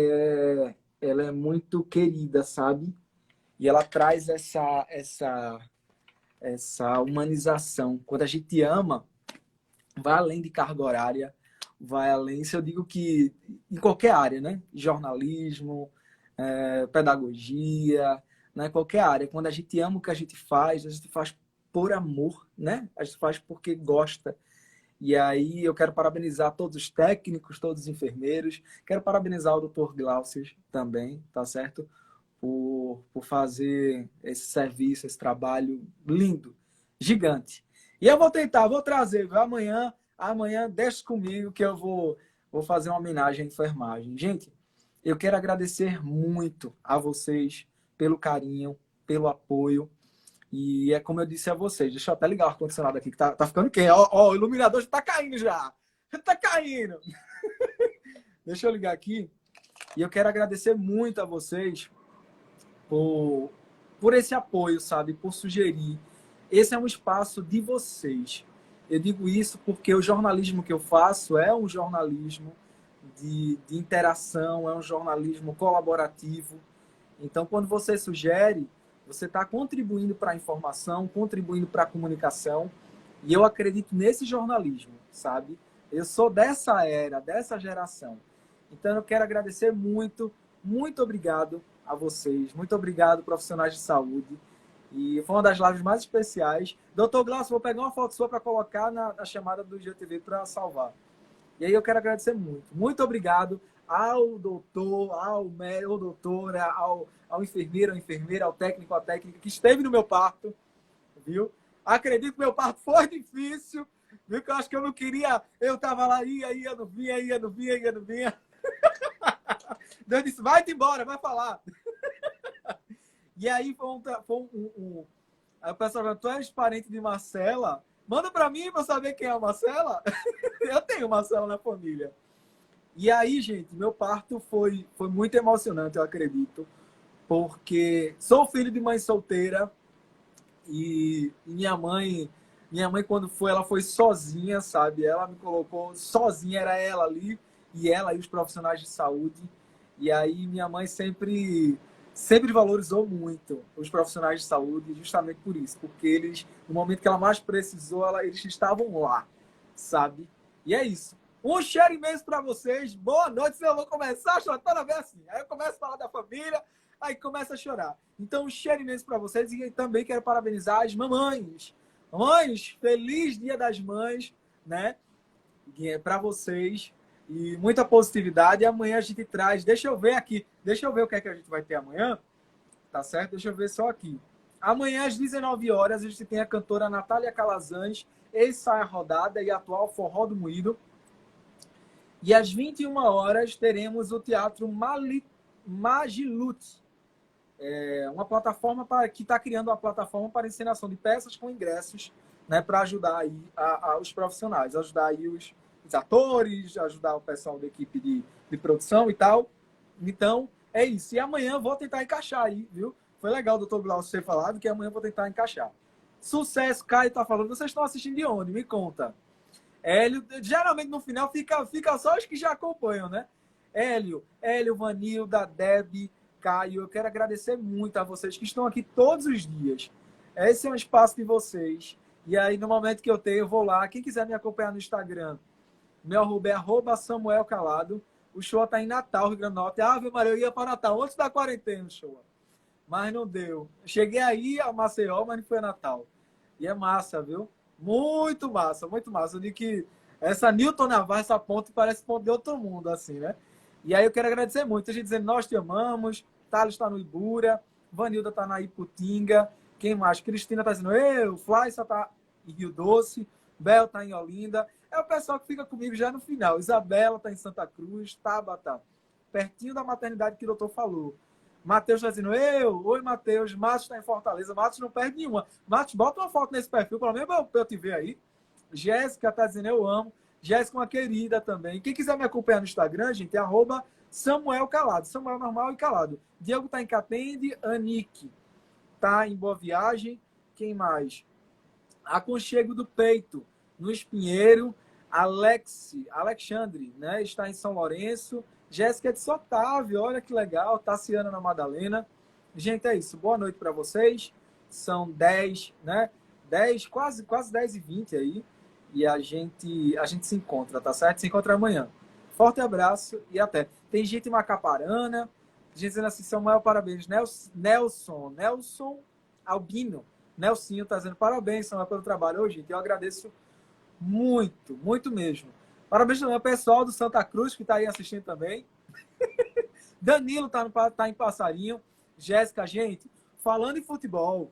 A: é muito querida, sabe? E ela traz essa humanização. Quando a gente ama, vai além de carga horária, vai além, se eu digo que em qualquer área, né? Jornalismo, pedagogia, né? Qualquer área. Quando a gente ama o que a gente faz por amor, né? A gente faz porque gosta. E aí eu quero parabenizar todos os técnicos, todos os enfermeiros. Quero parabenizar o Dr. Glaucio também, tá certo? Por fazer esse serviço, esse trabalho lindo, gigante. E eu vou trazer, viu? Amanhã deixa comigo que eu vou fazer uma homenagem à enfermagem. Gente, eu quero agradecer muito a vocês pelo carinho, pelo apoio. E é como eu disse a vocês, deixa eu até ligar o ar-condicionado aqui, que tá ficando quente. Ó, o iluminador já tá caindo já. Já tá caindo. Deixa eu ligar aqui. E eu quero agradecer muito a vocês por esse apoio, sabe? Por sugerir. Esse é um espaço de vocês. Eu digo isso porque o jornalismo que eu faço é um jornalismo de interação, é um jornalismo colaborativo. Então, quando você sugere, você está contribuindo para a informação, contribuindo para a comunicação. E eu acredito nesse jornalismo, sabe? Eu sou dessa era, dessa geração. Então, eu quero agradecer muito, muito obrigado a vocês. Muito obrigado, profissionais de saúde. E foi uma das lives mais especiais. Doutor Glaucio, vou pegar uma foto sua para colocar na chamada do IGTV para salvar. E aí eu quero agradecer muito. Muito obrigado ao doutor, ao médico, doutora, ao enfermeiro, à enfermeira, ao técnico, à técnica que esteve no meu parto, viu? Acredito que meu parto foi difícil, viu? Que eu acho que eu não queria... Eu estava lá, ia, não vinha. Deus disse, vai-te embora, vai falar. E aí aí o pessoal falou, tu és parente de Marcela? Manda para mim para saber quem é a Marcela. Eu tenho Marcela na família. E aí, gente, meu parto foi muito emocionante, eu acredito. Porque sou filho de mãe solteira. E minha mãe, quando foi, ela foi sozinha, sabe? Ela me colocou sozinha, era ela ali. E ela e os profissionais de saúde. E aí minha mãe sempre valorizou muito os profissionais de saúde, justamente por isso, porque eles, no momento que ela mais precisou, eles estavam lá, sabe? E é isso. Um cheiro imenso para vocês. Boa noite, senão eu vou começar a chorar toda vez assim. Aí eu começo a falar da família, aí começa a chorar. Então, um cheiro imenso para vocês e também quero parabenizar as mamães. Mamães, feliz Dia das Mães, né? Para vocês. E muita positividade. E amanhã a gente traz... Deixa eu ver aqui. Deixa eu ver o que é que a gente vai ter amanhã. Tá certo? Deixa eu ver só aqui. Amanhã, às 19 horas, a gente tem a cantora Natália Calazans, ex-saia rodada e atual Forró do Moído. E às 21 horas, teremos o Teatro Magilute. Uma plataforma que está criando uma plataforma para encenação de peças com ingressos, né, para ajudar aí os profissionais, ajudar aí os atores, ajudar o pessoal da equipe de produção e tal. Então, é isso. E amanhã eu vou tentar encaixar aí, viu? Foi legal o Dr. Glaucio ter falado que amanhã eu vou tentar encaixar. Sucesso, Caio tá falando. Vocês estão assistindo de onde? Me conta. Hélio, geralmente no final fica só os que já acompanham, né? Hélio, Vanilda, Deb, Caio, eu quero agradecer muito a vocês que estão aqui todos os dias. Esse é um espaço de vocês. E aí, no momento que eu tenho, eu vou lá. Quem quiser me acompanhar no Instagram, meu arroba é @Samuel Calado. O show tá em Natal, Rio Grande do Norte. Ave Maria, eu ia para Natal antes da quarentena, o show. Mas não deu. Cheguei aí a Maceió, mas não foi a Natal. E é massa, viu? Muito massa, muito massa. Eu digo que essa Newton Navarro, essa ponte, parece ponte de outro mundo, assim, né? E aí eu quero agradecer muito. A gente dizendo, nós te amamos, Thales está no Ibura, Vanilda está na Iputinga, quem mais? Cristina está dizendo, eu, Fly só está em Rio Doce, Bel está em Olinda. É o pessoal que fica comigo já no final. Isabela está em Santa Cruz, Tabata, pertinho da maternidade que o doutor falou. Matheus está dizendo, oi Matheus, Matos está em Fortaleza, Matos não perde nenhuma. Matos, bota uma foto nesse perfil, pelo menos para eu te ver aí. Jéssica está dizendo, eu amo. Jéssica é uma querida também. Quem quiser me acompanhar no Instagram, gente, é @Samuel Calado. Samuel normal e calado. Diego está em Catende, Anique está em Boa Viagem. Quem mais? Aconchego do Peito, no Espinheiro. Alexandre, né? Está em São Lourenço. Jéssica é de Sotávio, olha que legal. Tassiana na Madalena. Gente, é isso. Boa noite para vocês. São 10, né? 10, quase 10h20 aí. E a gente se encontra, tá certo? Se encontra amanhã. Forte abraço e até. Tem gente em Macaparana. Gente dizendo assim, Samuel, parabéns. Nelson Albino. Nelsinho tá dizendo parabéns, Samuel, pelo trabalho. Ô, gente, eu agradeço muito, muito mesmo. Parabéns também ao pessoal do Santa Cruz, que está aí assistindo também. Danilo tá em Passarinho. Jéssica, gente, falando em futebol,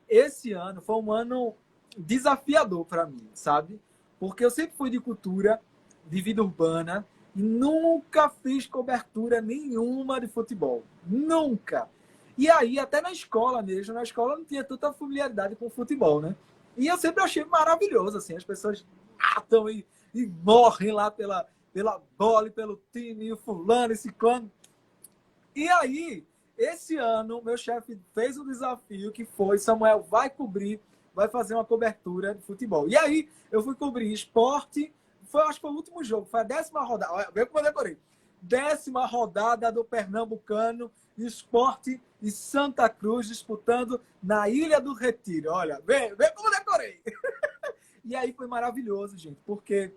A: esse ano foi um ano desafiador para mim, sabe? Porque eu sempre fui de cultura, de vida urbana, e nunca fiz cobertura nenhuma de futebol. Nunca. E aí, até na escola mesmo, na escola eu não tinha tanta familiaridade com o futebol, né? E eu sempre achei maravilhoso, assim, as pessoas matam e morrem lá pela bola e pelo time, e o fulano, esse clã. E aí, esse ano, meu chefe fez um desafio que foi, Samuel vai fazer uma cobertura de futebol. E aí, eu fui cobrir esporte, acho que foi o último jogo, foi a 10ª rodada, olha, vê como eu decorei. 10ª rodada do Pernambucano, Esporte e Santa Cruz disputando na Ilha do Retiro. Olha, vê como eu decorei. E aí foi maravilhoso, gente, porque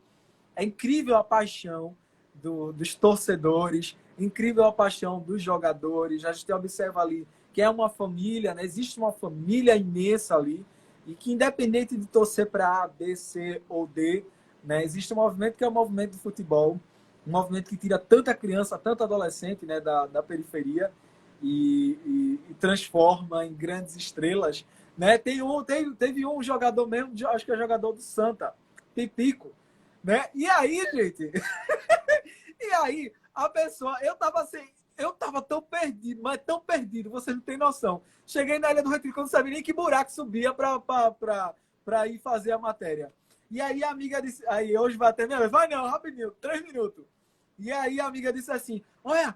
A: é incrível a paixão dos torcedores, incrível a paixão dos jogadores. A gente observa ali que é uma família, né? Existe uma família imensa ali, e que independente de torcer para A, B, C ou D, né? Existe um movimento que é o movimento do futebol, um movimento que tira tanta criança, tanto adolescente, né, da periferia e transforma em grandes estrelas, né? Teve um jogador mesmo, acho que é jogador do Santa, Pipico, né? E aí, gente, e aí a pessoa, eu tava tão perdido, mas tão perdido, você não tem noção. Cheguei na Ilha do Retiro, eu não sabia nem que buraco subia para ir fazer a matéria. E aí a amiga disse, aí hoje vai até minha vez, vai não, rapidinho, 3 minutos. E aí a amiga disse assim, olha,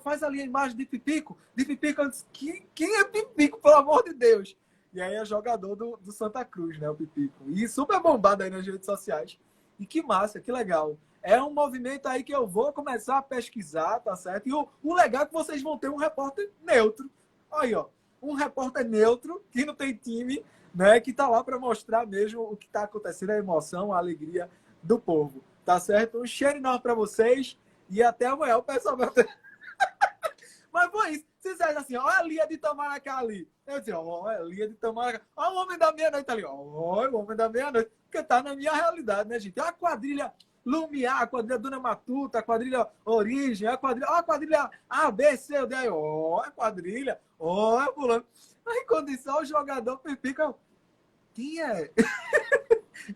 A: faz ali a imagem de Pipico. Eu disse, quem é Pipico, pelo amor de Deus? E aí é jogador do Santa Cruz, né, o Pipico. E super bombado aí nas redes sociais. E que massa, que legal. É um movimento aí que eu vou começar a pesquisar, tá certo? E o legal é que vocês vão ter um repórter neutro. Aí, ó, um repórter neutro, que não tem time, né, que tá lá para mostrar mesmo o que tá acontecendo, a emoção, a alegria do povo. Tá certo? Um cheiro enorme para vocês e até amanhã. O pessoal vai ter... Mas foi isso. Vocês dizem assim, olha a Lia de Tamaracá ali. Eu disse, olha a Lia de Tamaracá. Olha o Homem da Meia-Noite ali. Olha o Homem da Meia-Noite. Porque tá na minha realidade, né, gente? Olha a quadrilha Lumiar, a quadrilha Dona Matuta, a quadrilha Origem, a quadrilha A, B, C, D. Olha a quadrilha. Olha, fulano. Aí quando isso, olha o jogador Pipica. Quem é?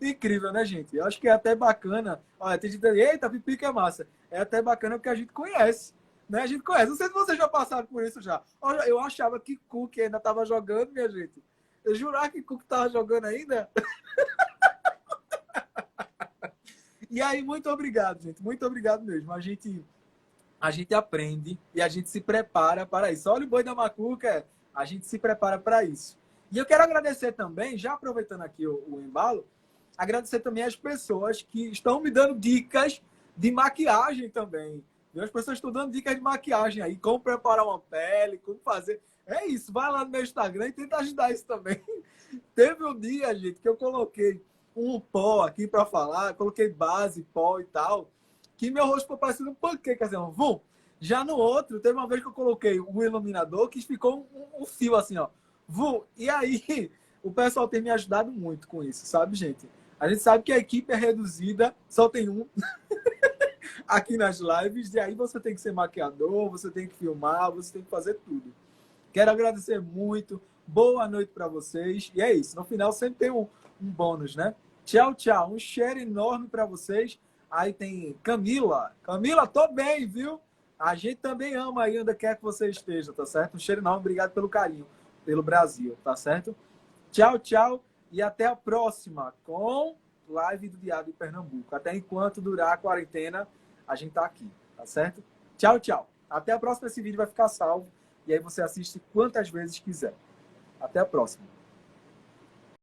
A: Incrível, né, gente? Eu acho que é até bacana. Olha, tem gente que diz, eita, Pipica é massa. É até bacana porque a gente conhece. Né? A gente conhece. Não sei se vocês já passaram por isso já. Olha, eu achava que Cook ainda estava jogando, minha gente. Eu jurava que Cook estava jogando ainda. E aí, muito obrigado, gente. Muito obrigado mesmo. A gente aprende e a gente se prepara para isso. Olha o boi da Macuca, a gente se prepara para isso. E eu quero agradecer também, já aproveitando aqui o embalo, agradecer também as pessoas que estão me dando dicas de maquiagem também. As pessoas estão dando dicas de maquiagem aí, como preparar uma pele, como fazer. É isso, vai lá no meu Instagram e tenta ajudar isso também. Teve um dia, gente, que eu coloquei um pó aqui para falar, coloquei base, pó e tal, que meu rosto ficou parecendo um pancake, assim, ó, vum. Já no outro, teve uma vez que eu coloquei um iluminador que ficou um fio assim, ó. Vum. E aí, o pessoal tem me ajudado muito com isso, sabe, gente? A gente sabe que a equipe é reduzida, só tem um. aqui nas lives, e aí você tem que ser maquiador, você tem que filmar, você tem que fazer tudo. Quero agradecer muito, boa noite para vocês, e é isso, no final sempre tem um bônus, né? Tchau, tchau, um cheiro enorme para vocês. Aí tem Camila, tô bem, viu? A gente também ama aí onde quer que você esteja, tá certo? Um cheiro enorme, obrigado pelo carinho, pelo Brasil, tá certo? Tchau, tchau, e até a próxima com live do Diário de Pernambuco. Até enquanto durar a quarentena, a gente tá aqui, tá certo? Tchau, tchau. Até a próxima, esse vídeo vai ficar salvo e aí você assiste quantas vezes quiser. Até a próxima.